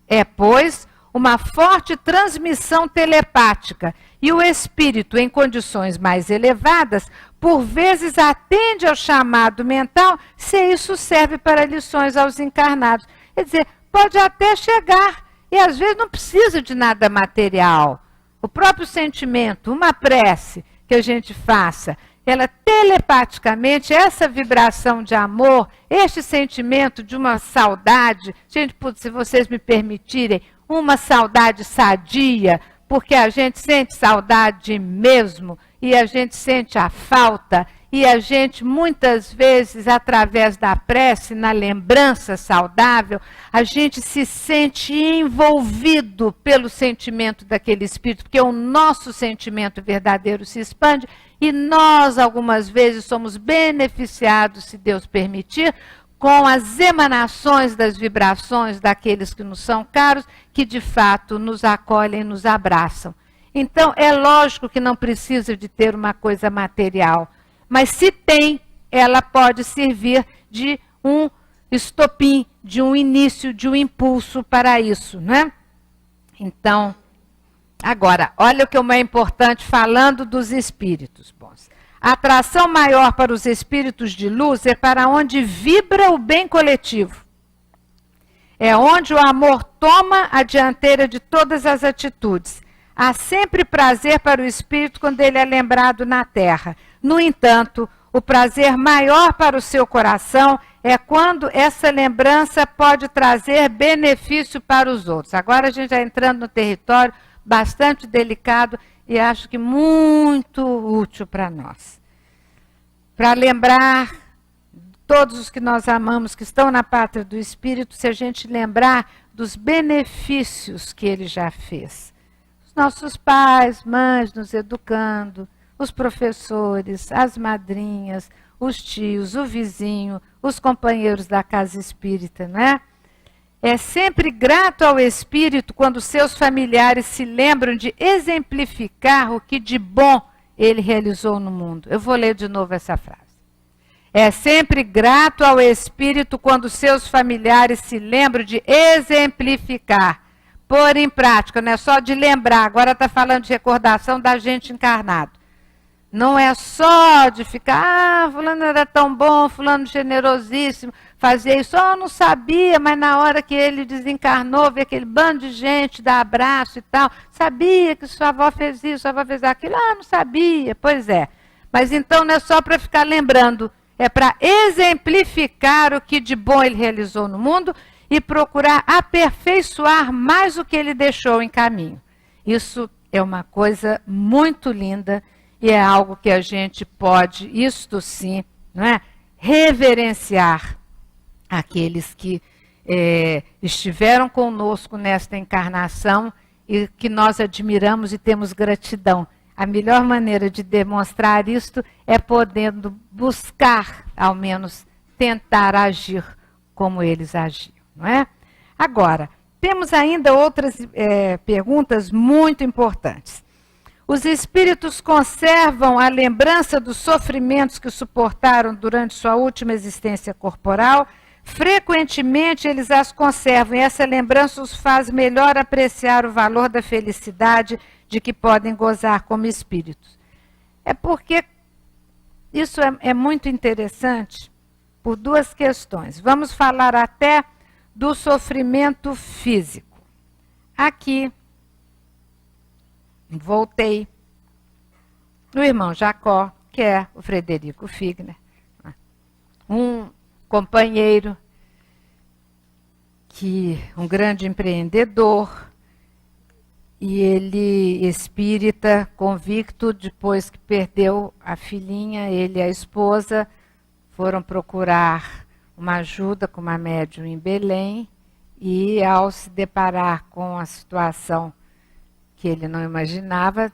É, pois, uma forte transmissão telepática, e o espírito, em condições mais elevadas, por vezes atende ao chamado mental, se isso serve para lições aos encarnados. Quer dizer, pode até chegar, e às vezes não precisa de nada material. O próprio sentimento, uma prece que a gente faça, ela telepaticamente, essa vibração de amor, este sentimento de uma saudade, gente, se vocês me permitirem, uma saudade sadia, porque a gente sente saudade mesmo, e a gente sente a falta, e a gente muitas vezes, através da prece, na lembrança saudável, a gente se sente envolvido pelo sentimento daquele espírito, porque o nosso sentimento verdadeiro se expande, e nós, algumas vezes, somos beneficiados, se Deus permitir, com as emanações das vibrações daqueles que nos são caros, que de fato nos acolhem e nos abraçam. Então, é lógico que não precisa de ter uma coisa material, mas se tem, ela pode servir de um estopim, de um início, de um impulso para isso, né? Então, agora, olha o que é importante falando dos espíritos bons. A atração maior para os espíritos de luz é para onde vibra o bem coletivo. É onde o amor toma a dianteira de todas as atitudes. Há sempre prazer para o espírito quando ele é lembrado na terra. No entanto, o prazer maior para o seu coração é quando essa lembrança pode trazer benefício para os outros. Agora a gente já entrando no território bastante delicado e acho que muito útil para nós. Para lembrar todos os que nós amamos, que estão na pátria do Espírito, se a gente lembrar dos benefícios que ele já fez. Os nossos pais, mães nos educando, os professores, as madrinhas, os tios, o vizinho, os companheiros da casa espírita, não é? É sempre grato ao Espírito quando seus familiares se lembram de exemplificar o que de bom ele realizou no mundo. Eu vou ler de novo essa frase. É sempre grato ao Espírito quando seus familiares se lembram de exemplificar, pôr em prática, não é só de lembrar, agora está falando de recordação da gente encarnado. Não é só de ficar, fulano era tão bom, fulano generosíssimo, fazia isso, eu não sabia, mas na hora que ele desencarnou, veio aquele bando de gente, dar abraço e tal, sabia que sua avó fez isso, sua avó fez aquilo, não sabia, pois é. Mas então não é só para ficar lembrando, é para exemplificar o que de bom ele realizou no mundo e procurar aperfeiçoar mais o que ele deixou em caminho. Isso é uma coisa muito linda e é algo que a gente pode, isto sim, não é? Reverenciar aqueles que estiveram conosco nesta encarnação e que nós admiramos e temos gratidão. A melhor maneira de demonstrar isto é podendo buscar, ao menos, tentar agir como eles agiam, não é? Agora, temos ainda outras perguntas muito importantes. Os espíritos conservam a lembrança dos sofrimentos que suportaram durante sua última existência corporal? Frequentemente eles as conservam e essa lembrança os faz melhor apreciar o valor da felicidade de que podem gozar como espíritos. É porque isso é muito interessante por duas questões. Vamos falar até do sofrimento físico. Aqui, voltei no irmão Jacó, que é o Frederico Figner, um companheiro, um grande empreendedor, e ele espírita, convicto, depois que perdeu a filhinha, ele e a esposa foram procurar uma ajuda com uma médium em Belém, e ao se deparar com a situação que ele não imaginava,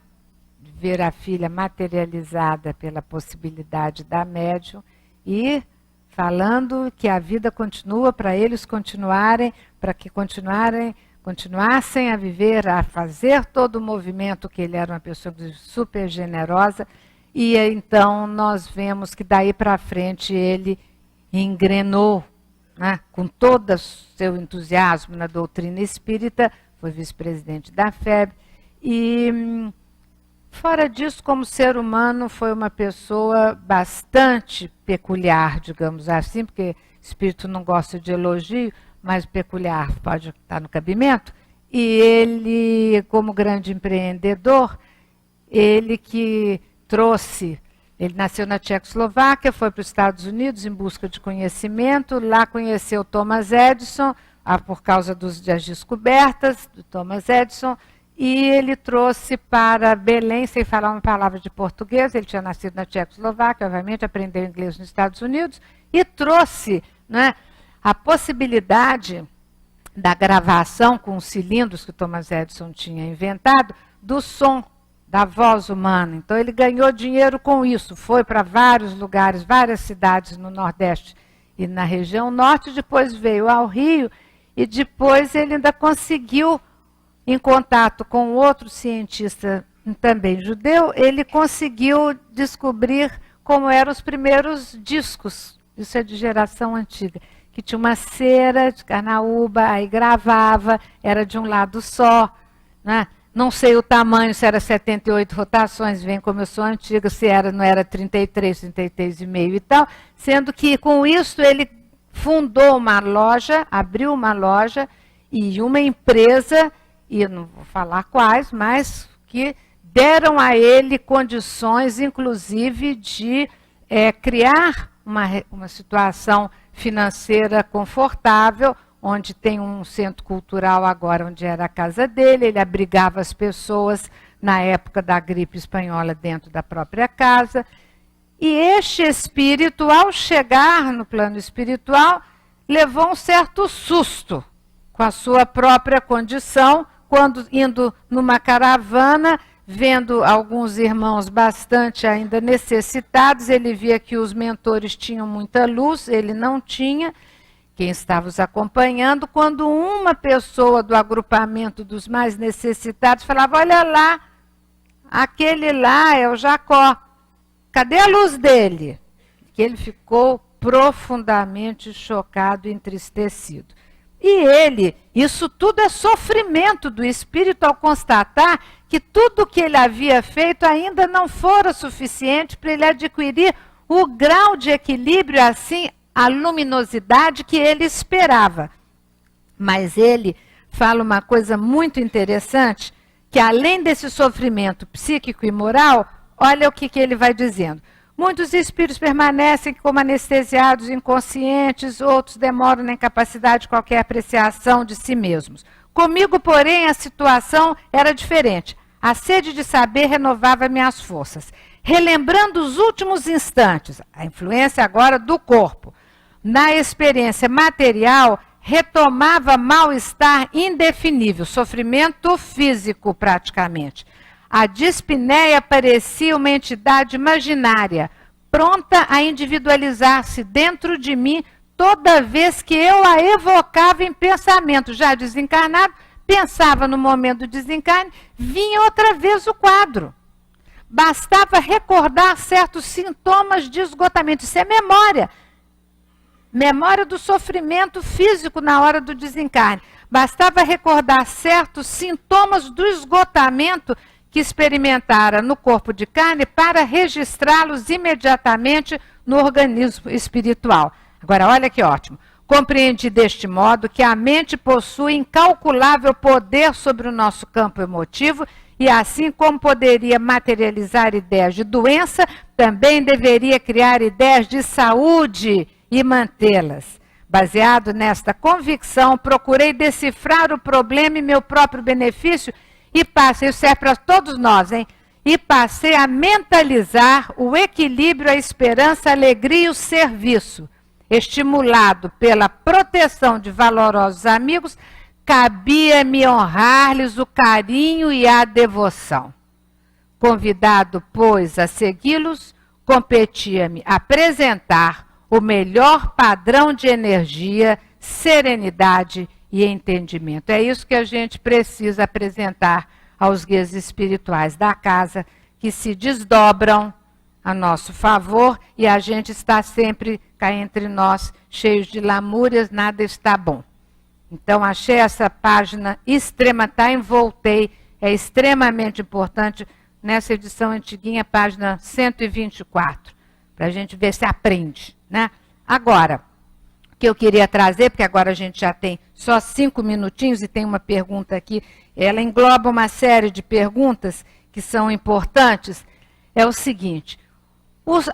ver a filha materializada pela possibilidade da médium e falando que a vida continua para eles continuarem, para que continuassem a viver, a fazer todo o movimento, que ele era uma pessoa super generosa, e então nós vemos que daí para frente ele engrenou, né, com todo o seu entusiasmo na doutrina espírita, foi vice-presidente da FEB, e fora disso, como ser humano, foi uma pessoa bastante peculiar, digamos assim, porque espírito não gosta de elogio, mas peculiar pode estar no cabimento. E ele, como grande empreendedor, ele que trouxe, ele nasceu na Tchecoslováquia, foi para os Estados Unidos em busca de conhecimento, lá conheceu Thomas Edison, por causa das descobertas do Thomas Edison, e ele trouxe para Belém, sem falar uma palavra de português, ele tinha nascido na Tchecoslováquia, obviamente, aprendeu inglês nos Estados Unidos, e trouxe, né, a possibilidade da gravação com os cilindros que o Thomas Edison tinha inventado, do som, da voz humana. Então ele ganhou dinheiro com isso, foi para vários lugares, várias cidades no Nordeste e na região Norte, depois veio ao Rio, e depois ele ainda conseguiu, em contato com outro cientista também judeu, ele conseguiu descobrir como eram os primeiros discos, isso é de geração antiga, que tinha uma cera de carnaúba, aí gravava, era de um lado só, né? Não sei o tamanho, se era 78 rotações, vem como eu sou antiga, se não era 33, 33,5 e tal, sendo que com isso ele fundou uma loja, abriu uma loja e uma empresa, e eu não vou falar quais, mas que deram a ele condições, inclusive, de criar uma situação financeira confortável, onde tem um centro cultural agora, onde era a casa dele, ele abrigava as pessoas na época da gripe espanhola dentro da própria casa. E este espírito, ao chegar no plano espiritual, levou um certo susto com a sua própria condição, quando indo numa caravana, vendo alguns irmãos bastante ainda necessitados, ele via que os mentores tinham muita luz, ele não tinha, quem estava os acompanhando, quando uma pessoa do agrupamento dos mais necessitados falava, olha lá, aquele lá é o Jacó, cadê a luz dele? Que ele ficou profundamente chocado e entristecido. E ele, isso tudo é sofrimento do espírito ao constatar que tudo que ele havia feito ainda não fora suficiente para ele adquirir o grau de equilíbrio, assim, a luminosidade que ele esperava. Mas ele fala uma coisa muito interessante, que além desse sofrimento psíquico e moral, olha o que ele vai dizendo. Muitos espíritos permanecem como anestesiados, inconscientes, outros demoram na incapacidade de qualquer apreciação de si mesmos. Comigo, porém, a situação era diferente. A sede de saber renovava minhas forças. Relembrando os últimos instantes, a influência agora do corpo, na experiência material, retomava mal-estar indefinível, sofrimento físico praticamente. A dispneia parecia uma entidade imaginária, pronta a individualizar-se dentro de mim toda vez que eu a evocava em pensamento. Já desencarnado, pensava no momento do desencarne, vinha outra vez o quadro. Bastava recordar certos sintomas de esgotamento. Isso é memória. Memória do sofrimento físico na hora do desencarne. Bastava recordar certos sintomas do esgotamento que experimentara no corpo de carne para registrá-los imediatamente no organismo espiritual. Agora, olha que ótimo. Compreendi deste modo que a mente possui incalculável poder sobre o nosso campo emotivo e assim como poderia materializar ideias de doença, também deveria criar ideias de saúde e mantê-las. Baseado nesta convicção, procurei decifrar o problema em meu próprio benefício e passei, isso serve para todos nós, hein? E passei a mentalizar o equilíbrio, a esperança, a alegria e o serviço. Estimulado pela proteção de valorosos amigos, cabia-me honrar-lhes o carinho e a devoção. Convidado, pois, a segui-los, competia-me apresentar o melhor padrão de energia, serenidade e entendimento. É isso que a gente precisa apresentar aos guias espirituais da casa, que se desdobram a nosso favor e a gente está sempre cá entre nós, cheios de lamúrias, nada está bom. Então, achei essa página extrema, voltei, é extremamente importante, nessa edição antiguinha, página 124, para a gente ver se aprende, né? Agora, o que eu queria trazer, porque agora a gente já tem só 5 minutinhos e tem uma pergunta aqui, ela engloba uma série de perguntas que são importantes, é o seguinte: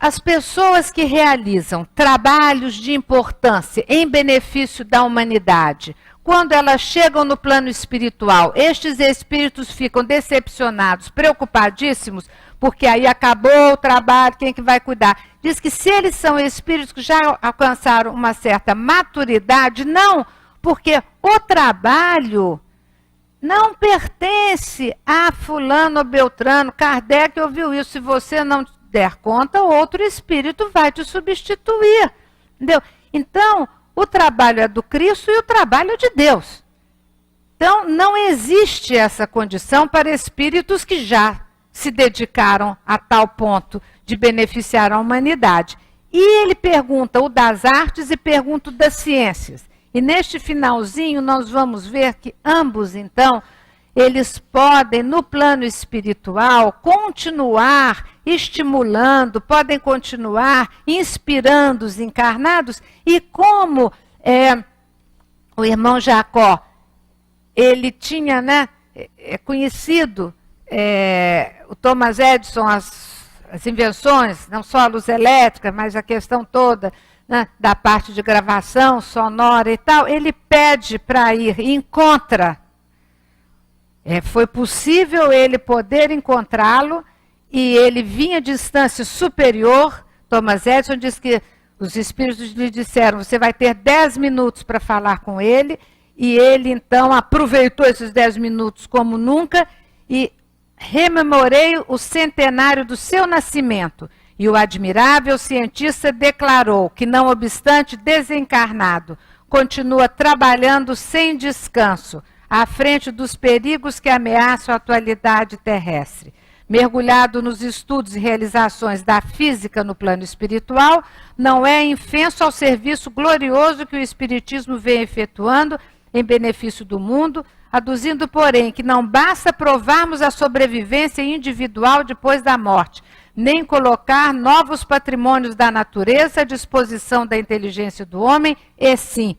as pessoas que realizam trabalhos de importância em benefício da humanidade, quando elas chegam no plano espiritual, estes espíritos ficam decepcionados, preocupadíssimos, porque aí acabou o trabalho, quem que vai cuidar? Diz que se eles são espíritos que já alcançaram uma certa maturidade, não, porque o trabalho não pertence a fulano ou beltrano. Kardec ouviu isso, se você não der conta, outro espírito vai te substituir. Entendeu? Então, o trabalho é do Cristo e o trabalho é de Deus. Então, não existe essa condição para espíritos que já se dedicaram a tal ponto de beneficiar a humanidade. E ele pergunta o das artes e pergunta o das ciências. E neste finalzinho nós vamos ver que ambos, então, eles podem, no plano espiritual, continuar estimulando, podem continuar inspirando os encarnados. E como o irmão Jacó, ele tinha, né, conhecido o Thomas Edison, as invenções, não só a luz elétrica, mas a questão toda, né, da parte de gravação sonora e tal, ele pede para ir e encontra. Foi possível ele poder encontrá-lo e ele vinha de distância superior. Thomas Edison diz que os espíritos lhe disseram: você vai ter 10 minutos para falar com ele, e ele então aproveitou esses 10 minutos como nunca e rememorei o centenário do seu nascimento. E o admirável cientista declarou que, não obstante desencarnado, continua trabalhando sem descanso, à frente dos perigos que ameaçam a atualidade terrestre. Mergulhado nos estudos e realizações da física no plano espiritual, não é infenso ao serviço glorioso que o Espiritismo vem efetuando em benefício do mundo, aduzindo, porém, que não basta provarmos a sobrevivência individual depois da morte, nem colocar novos patrimônios da natureza à disposição da inteligência do homem, e sim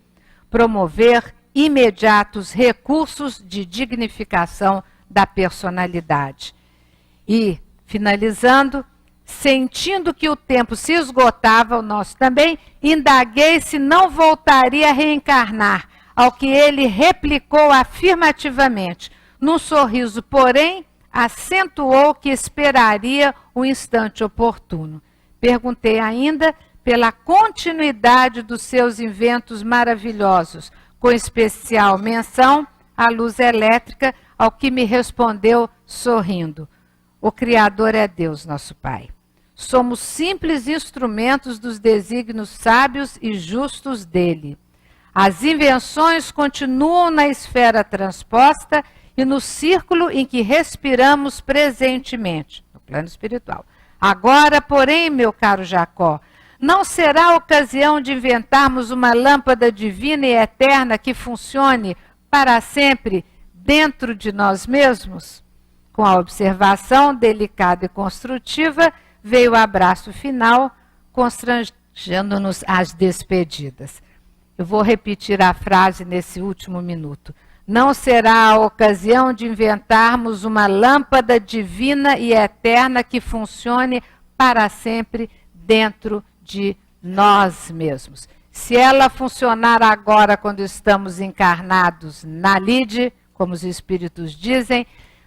promover imediatos recursos de dignificação da personalidade. E, finalizando, sentindo que o tempo se esgotava, o nosso também, indaguei se não voltaria a reencarnar, ao que ele replicou afirmativamente. Num sorriso, porém, acentuou que esperaria o instante oportuno. Perguntei ainda pela continuidade dos seus inventos maravilhosos, com especial menção à luz elétrica, ao que me respondeu sorrindo: o Criador é Deus, nosso Pai. Somos simples instrumentos dos desígnios sábios e justos dele. As invenções continuam na esfera transposta e no círculo em que respiramos presentemente, no plano espiritual. Agora, porém, meu caro Jacó, não será a ocasião de inventarmos uma lâmpada divina e eterna que funcione para sempre dentro de nós mesmos? Com a observação delicada e construtiva, veio o abraço final, constrangendo-nos às despedidas. Eu vou repetir a frase nesse último minuto. Não será a ocasião de inventarmos uma lâmpada divina e eterna que funcione para sempre dentro de nós mesmos. Se ela funcionar agora, quando estamos encarnados na lide, como os espíritos dizem,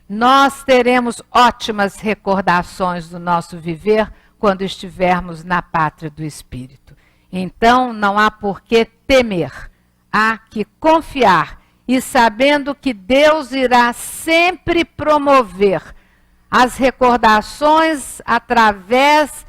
nós teremos ótimas recordações do nosso viver quando estivermos na pátria do espírito. Então, não há por que temer, há que confiar e sabendo que Deus irá sempre promover as recordações através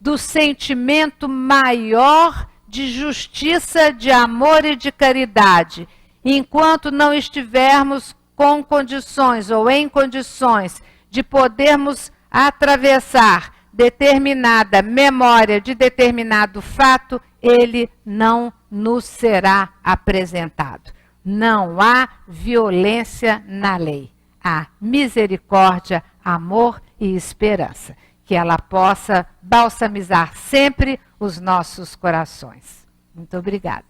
do sentimento maior de justiça, de amor e de caridade, enquanto não estivermos com condições ou em condições de podermos atravessar determinada memória de determinado fato, ele não nos será apresentado. Não há violência na lei. Há misericórdia, amor e esperança. Que ela possa balsamizar sempre os nossos corações. Muito obrigada.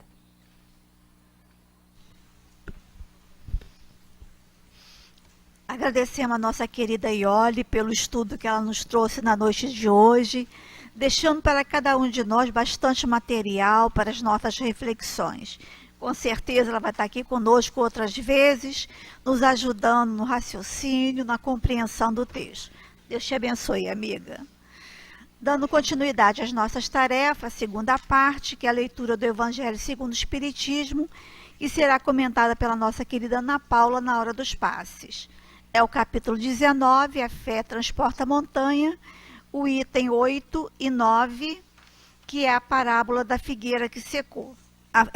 Agradecemos a nossa querida Iole pelo estudo que ela nos trouxe na noite de hoje, deixando para cada um de nós bastante material para as nossas reflexões. Com certeza ela vai estar aqui conosco outras vezes, nos ajudando no raciocínio, na compreensão do texto. Deus te abençoe, amiga. Dando continuidade às nossas tarefas, segunda parte, que é a leitura do Evangelho segundo o Espiritismo, que será comentada pela nossa querida Ana Paula na hora dos passes. É o capítulo 19, a fé transporta a montanha, o item 8 e 9, que é a parábola da figueira que secou. A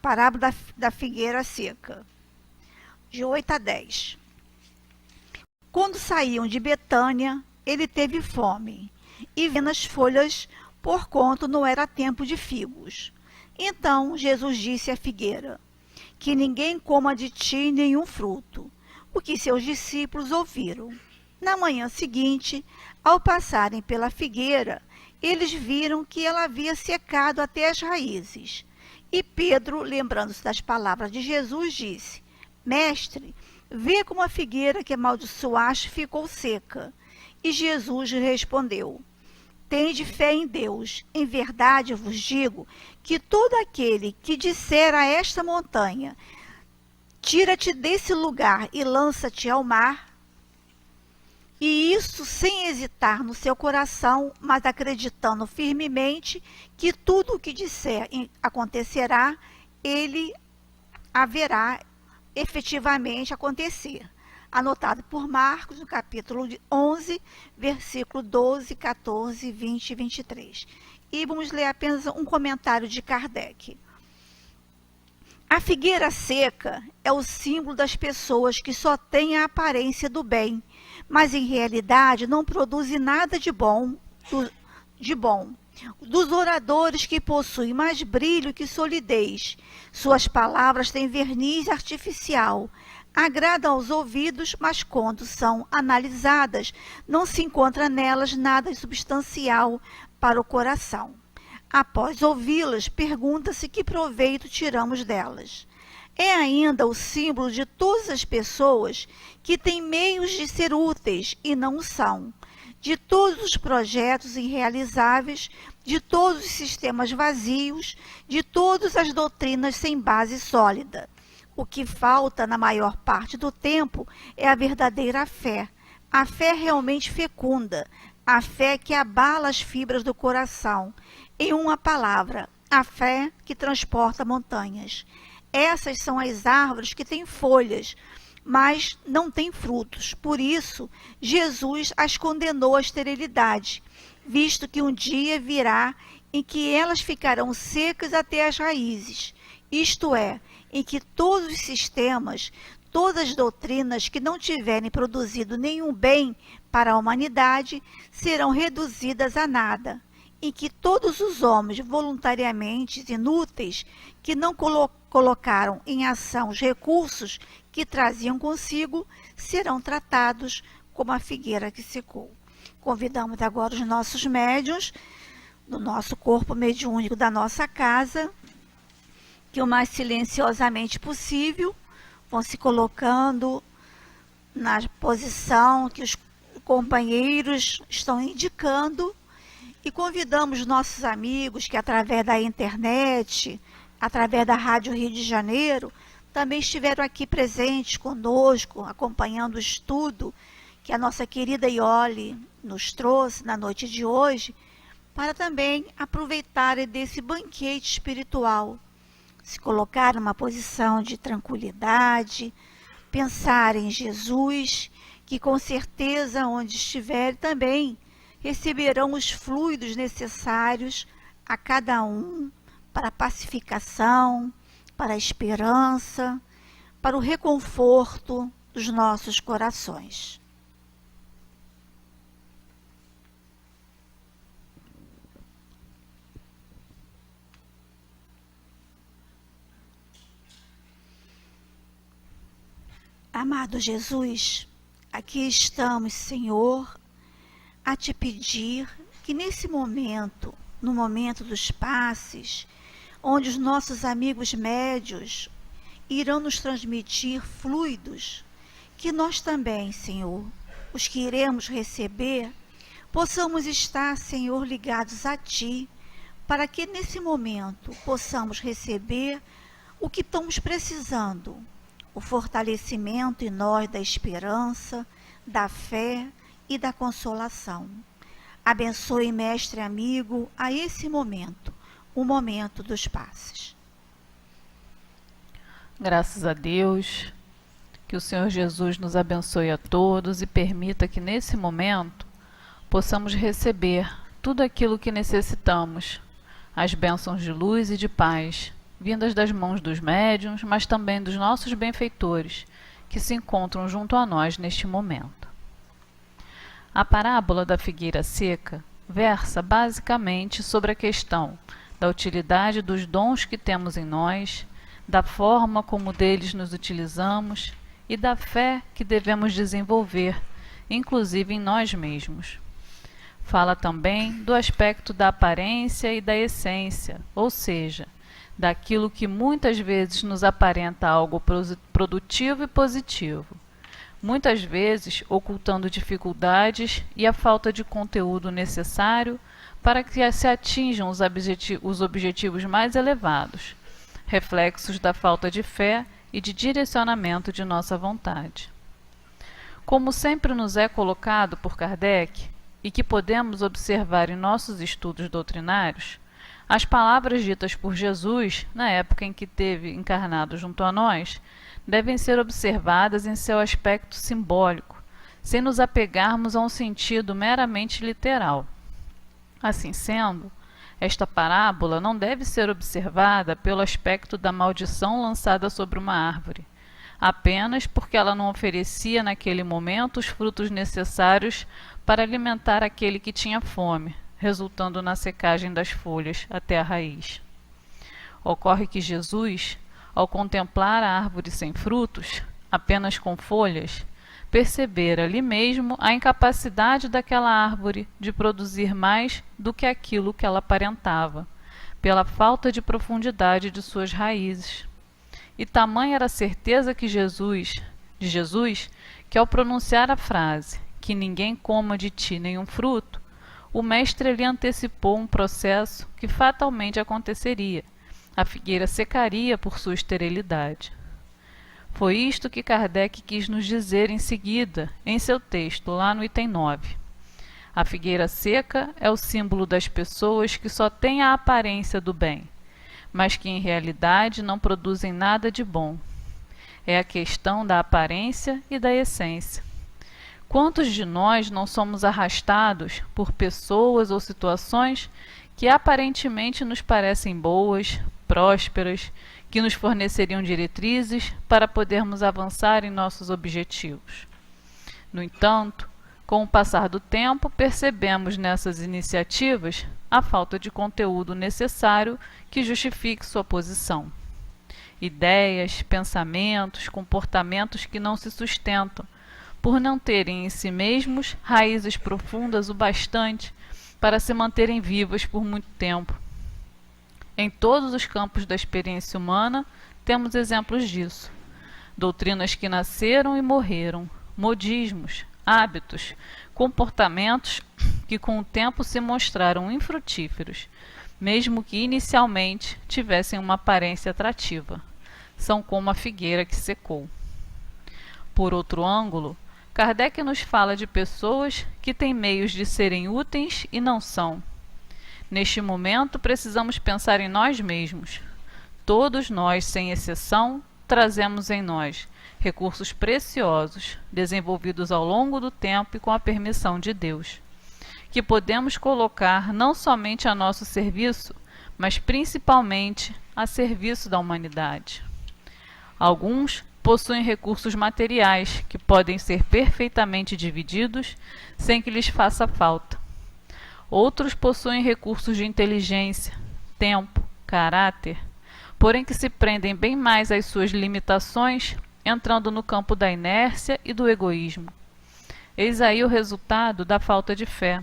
parábola da figueira seca, de 8 a 10. Quando saíam de Betânia, ele teve fome, e vendo as folhas, porquanto não era tempo de figos. Então Jesus disse à figueira: que ninguém coma de ti nenhum fruto. O que seus discípulos ouviram. Na manhã seguinte, ao passarem pela figueira, eles viram que ela havia secado até as raízes. E Pedro, lembrando-se das palavras de Jesus, disse: Mestre, vê como a figueira que amaldiçoaste ficou seca. E Jesus lhe respondeu: Tende fé em Deus. Em verdade eu vos digo que todo aquele que disser a esta montanha: tira-te desse lugar e lança-te ao mar, e isso sem hesitar no seu coração, mas acreditando firmemente que tudo o que disser acontecerá, ele haverá efetivamente acontecer. Anotado por Marcos, no capítulo 11, versículo 12, 14, 20 e 23. E vamos ler apenas um comentário de Kardec. A figueira seca é o símbolo das pessoas que só têm a aparência do bem, mas em realidade não produzem nada de bom. Dos oradores que possuem mais brilho que solidez, suas palavras têm verniz artificial, Agradam aos ouvidos, mas quando são analisadas, não se encontra nelas nada substancial para o coração. Após ouvi-las, pergunta-se que proveito tiramos delas. É ainda o símbolo de todas as pessoas que têm meios de ser úteis e não o são, de todos os projetos irrealizáveis, de todos os sistemas vazios, de todas as doutrinas sem base sólida. O que falta na maior parte do tempo é a verdadeira fé, a fé realmente fecunda, a fé que abala as fibras do coração. Em uma palavra, a fé que transporta montanhas. Essas são as árvores que têm folhas, mas não têm frutos. Por isso, Jesus as condenou à esterilidade, visto que um dia virá em que elas ficarão secas até as raízes, isto é, em que todos os sistemas, todas as doutrinas que não tiverem produzido nenhum bem para a humanidade serão reduzidas a nada, em que todos os homens voluntariamente inúteis que não colocaram em ação os recursos que traziam consigo serão tratados como a figueira que secou. Convidamos agora os nossos médiuns, do nosso corpo mediúnico da nossa casa, que o mais silenciosamente possível vão se colocando na posição que os companheiros estão indicando, e convidamos nossos amigos que através da internet, através da Rádio Rio de Janeiro, também estiveram aqui presentes conosco, acompanhando o estudo que a nossa querida Iole nos trouxe na noite de hoje, para também aproveitarem desse banquete espiritual, se colocar numa posição de tranquilidade, pensar em Jesus, que com certeza onde estiver também receberão os fluidos necessários a cada um para a pacificação, para a esperança, para o reconforto dos nossos corações. Amado Jesus, aqui estamos, Senhor, a te pedir que nesse momento, no momento dos passes, onde os nossos amigos médios irão nos transmitir fluidos, que nós também, Senhor, os que iremos receber, possamos estar, Senhor, ligados a Ti, para que nesse momento possamos receber o que estamos precisando, o fortalecimento em nós da esperança, da fé e da consolação. Abençoe, mestre amigo, a esse momento, o momento dos passes. Graças a Deus, que o Senhor Jesus nos abençoe a todos e permita que nesse momento possamos receber tudo aquilo que necessitamos, as bênçãos de luz e de paz, vindas das mãos dos médiuns, mas também dos nossos benfeitores, que se encontram junto a nós neste momento. A parábola da figueira seca versa basicamente sobre a questão da utilidade dos dons que temos em nós, da forma como deles nos utilizamos e da fé que devemos desenvolver, inclusive em nós mesmos. Fala também do aspecto da aparência e da essência, ou seja, daquilo que muitas vezes nos aparenta algo produtivo e positivo, muitas vezes ocultando dificuldades e a falta de conteúdo necessário para que se atinjam os objetivos mais elevados, reflexos da falta de fé e de direcionamento de nossa vontade. Como sempre nos é colocado por Kardec, e que podemos observar em nossos estudos doutrinários, as palavras ditas por Jesus, na época em que esteve encarnado junto a nós, devem ser observadas em seu aspecto simbólico, sem nos apegarmos a um sentido meramente literal. Assim sendo, esta parábola não deve ser observada pelo aspecto da maldição lançada sobre uma árvore, apenas porque ela não oferecia naquele momento os frutos necessários para alimentar aquele que tinha fome, resultando na secagem das folhas até a raiz. Ocorre que Jesus, ao contemplar a árvore sem frutos, apenas com folhas, perceber ali mesmo a incapacidade daquela árvore de produzir mais do que aquilo que ela aparentava, pela falta de profundidade de suas raízes. E tamanha era a certeza de Jesus, que ao pronunciar a frase, que ninguém coma de ti nenhum fruto, o mestre lhe antecipou um processo que fatalmente aconteceria. A figueira secaria por sua esterilidade. Foi isto que Kardec quis nos dizer em seguida, em seu texto, lá no item 9. A figueira seca é o símbolo das pessoas que só têm a aparência do bem, mas que em realidade não produzem nada de bom. É a questão da aparência e da essência. Quantos de nós não somos arrastados por pessoas ou situações que aparentemente nos parecem boas, prósperas, que nos forneceriam diretrizes para podermos avançar em nossos objetivos? No entanto, com o passar do tempo, percebemos nessas iniciativas a falta de conteúdo necessário que justifique sua posição. Ideias, pensamentos, comportamentos que não se sustentam, por não terem em si mesmos raízes profundas o bastante para se manterem vivas por muito tempo. Em todos os campos da experiência humana, temos exemplos disso. Doutrinas que nasceram e morreram, modismos, hábitos, comportamentos que com o tempo se mostraram infrutíferos, mesmo que inicialmente tivessem uma aparência atrativa. São como a figueira que secou. Por outro ângulo, Kardec nos fala de pessoas que têm meios de serem úteis e não são. Neste momento, precisamos pensar em nós mesmos. Todos nós, sem exceção, trazemos em nós recursos preciosos, desenvolvidos ao longo do tempo e com a permissão de Deus, que podemos colocar não somente a nosso serviço, mas principalmente a serviço da humanidade. Alguns possuem recursos materiais que podem ser perfeitamente divididos sem que lhes faça falta. Outros possuem recursos de inteligência, tempo, caráter, porém que se prendem bem mais às suas limitações, entrando no campo da inércia e do egoísmo. Eis aí o resultado da falta de fé.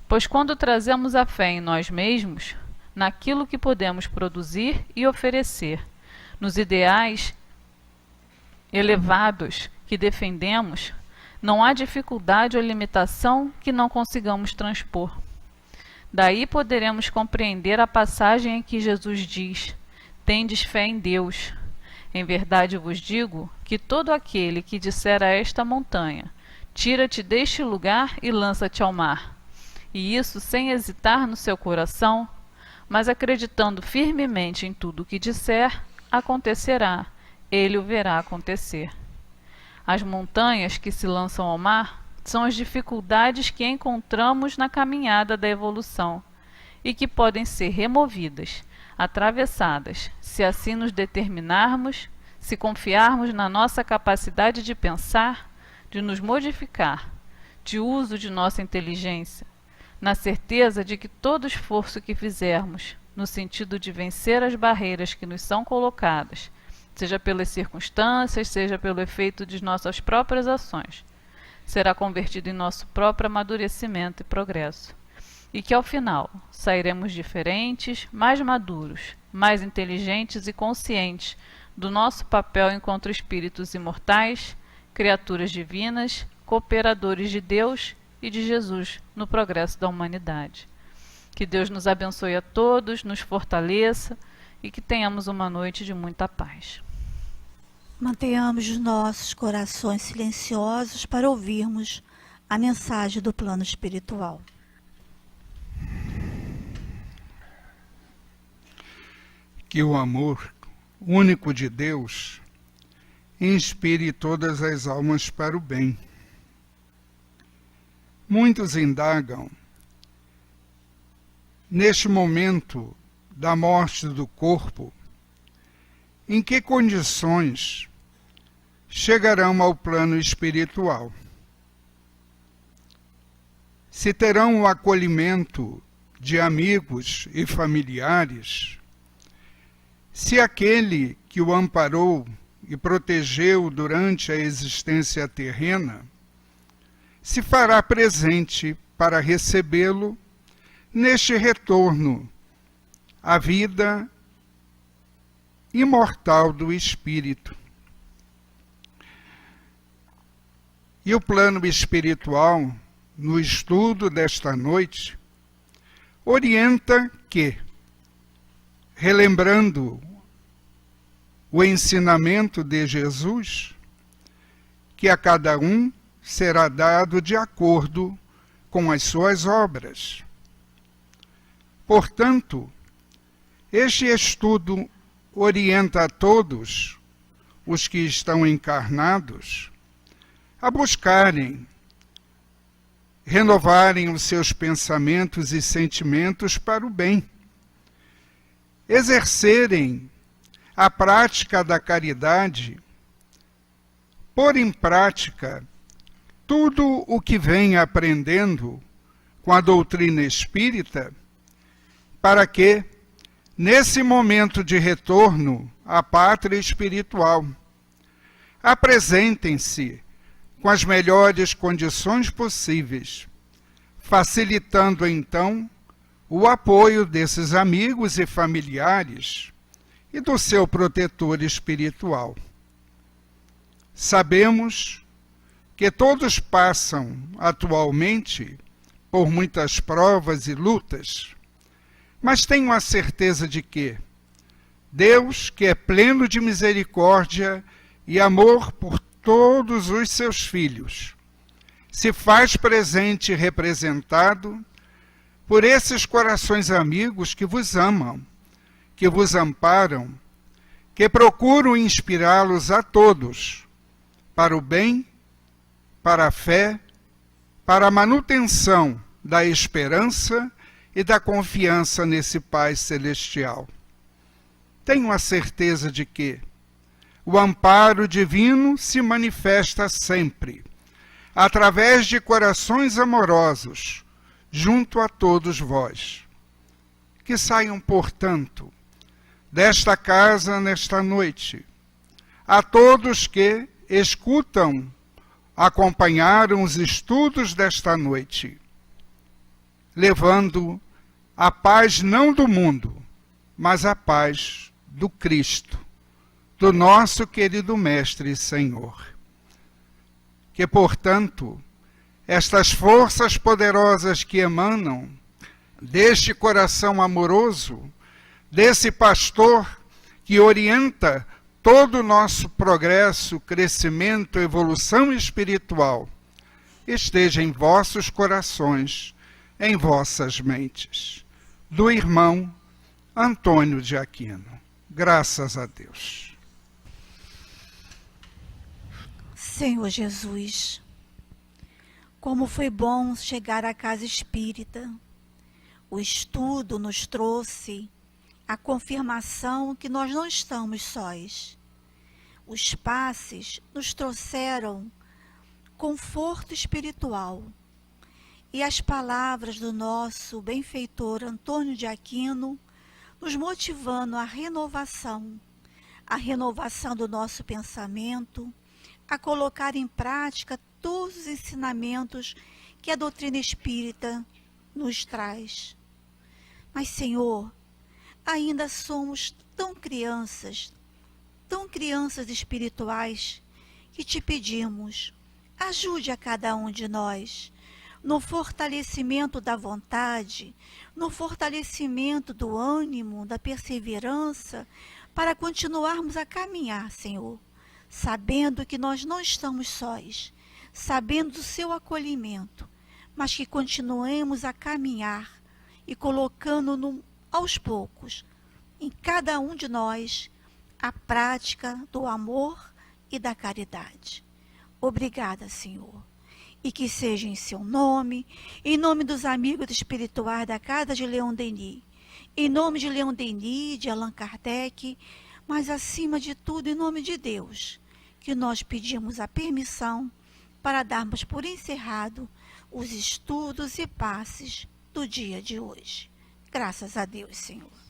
Pois quando trazemos a fé em nós mesmos, naquilo que podemos produzir e oferecer, nos ideais elevados que defendemos, não há dificuldade ou limitação que não consigamos transpor. Daí poderemos compreender a passagem em que Jesus diz: tendes fé em Deus. Em verdade vos digo que todo aquele que disser a esta montanha, tira-te deste lugar e lança-te ao mar, e isso sem hesitar no seu coração, mas acreditando firmemente em tudo o que disser, acontecerá, ele o verá acontecer. As montanhas que se lançam ao mar são as dificuldades que encontramos na caminhada da evolução e que podem ser removidas, atravessadas, se assim nos determinarmos, se confiarmos na nossa capacidade de pensar, de nos modificar, de uso de nossa inteligência, na certeza de que todo esforço que fizermos, no sentido de vencer as barreiras que nos são colocadas, seja pelas circunstâncias, seja pelo efeito de nossas próprias ações, será convertido em nosso próprio amadurecimento e progresso. E que ao final sairemos diferentes, mais maduros, mais inteligentes e conscientes do nosso papel enquanto espíritos imortais, criaturas divinas, cooperadores de Deus e de Jesus no progresso da humanidade. Que Deus nos abençoe a todos, nos fortaleça e que tenhamos uma noite de muita paz. Mantenhamos os nossos corações silenciosos para ouvirmos a mensagem do plano espiritual. Que o amor único de Deus inspire todas as almas para o bem. Muitos indagam, neste momento da morte do corpo, em que condições chegarão ao plano espiritual. Se terão o acolhimento de amigos e familiares, se aquele que o amparou e protegeu durante a existência terrena, se fará presente para recebê-lo neste retorno à vida imortal do Espírito. E o plano espiritual, no estudo desta noite, orienta que, relembrando o ensinamento de Jesus, que a cada um será dado de acordo com as suas obras. Portanto, este estudo orienta a todos os que estão encarnados a buscarem, renovarem os seus pensamentos e sentimentos para o bem, exercerem a prática da caridade, pôr em prática tudo o que vem aprendendo com a doutrina espírita, para que, nesse momento de retorno à pátria espiritual, apresentem-se com as melhores condições possíveis, facilitando então o apoio desses amigos e familiares e do seu protetor espiritual. Sabemos que todos passam atualmente por muitas provas e lutas, mas tenho a certeza de que Deus, que é pleno de misericórdia e amor por todos os seus filhos, se faz presente e representado por esses corações amigos que vos amam, que vos amparam, que procuram inspirá-los a todos para o bem, para a fé, para a manutenção da esperança e da confiança nesse Pai Celestial. Tenho a certeza de que o amparo divino se manifesta sempre, através de corações amorosos, junto a todos vós. Que saiam, portanto, desta casa nesta noite, a todos que escutam, acompanharam os estudos desta noite, levando a paz não do mundo, mas a paz do Cristo, do nosso querido Mestre e Senhor. Que, portanto, estas forças poderosas que emanam deste coração amoroso, desse pastor que orienta todo o nosso progresso, crescimento, evolução espiritual, esteja em vossos corações, em vossas mentes. Do irmão Antônio de Aquino. Graças a Deus. Senhor Jesus, como foi bom chegar à casa espírita. O estudo nos trouxe a confirmação que nós não estamos sós. Os passes nos trouxeram conforto espiritual. E as palavras do nosso benfeitor Antônio de Aquino nos motivando à renovação do nosso pensamento, a colocar em prática todos os ensinamentos que a doutrina espírita nos traz. Mas, Senhor, ainda somos tão crianças espirituais, que te pedimos, ajude a cada um de nós no fortalecimento da vontade, no fortalecimento do ânimo, da perseverança, para continuarmos a caminhar, Senhor, sabendo que nós não estamos sós, sabendo do seu acolhimento, mas que continuemos a caminhar e colocando aos poucos, em cada um de nós, a prática do amor e da caridade. Obrigada, Senhor. E que seja em seu nome, em nome dos amigos espirituais da Casa de Leon Denis, em nome de Leon Denis, de Allan Kardec, mas acima de tudo, em nome de Deus, que nós pedimos a permissão para darmos por encerrado os estudos e passes do dia de hoje. Graças a Deus, Senhor.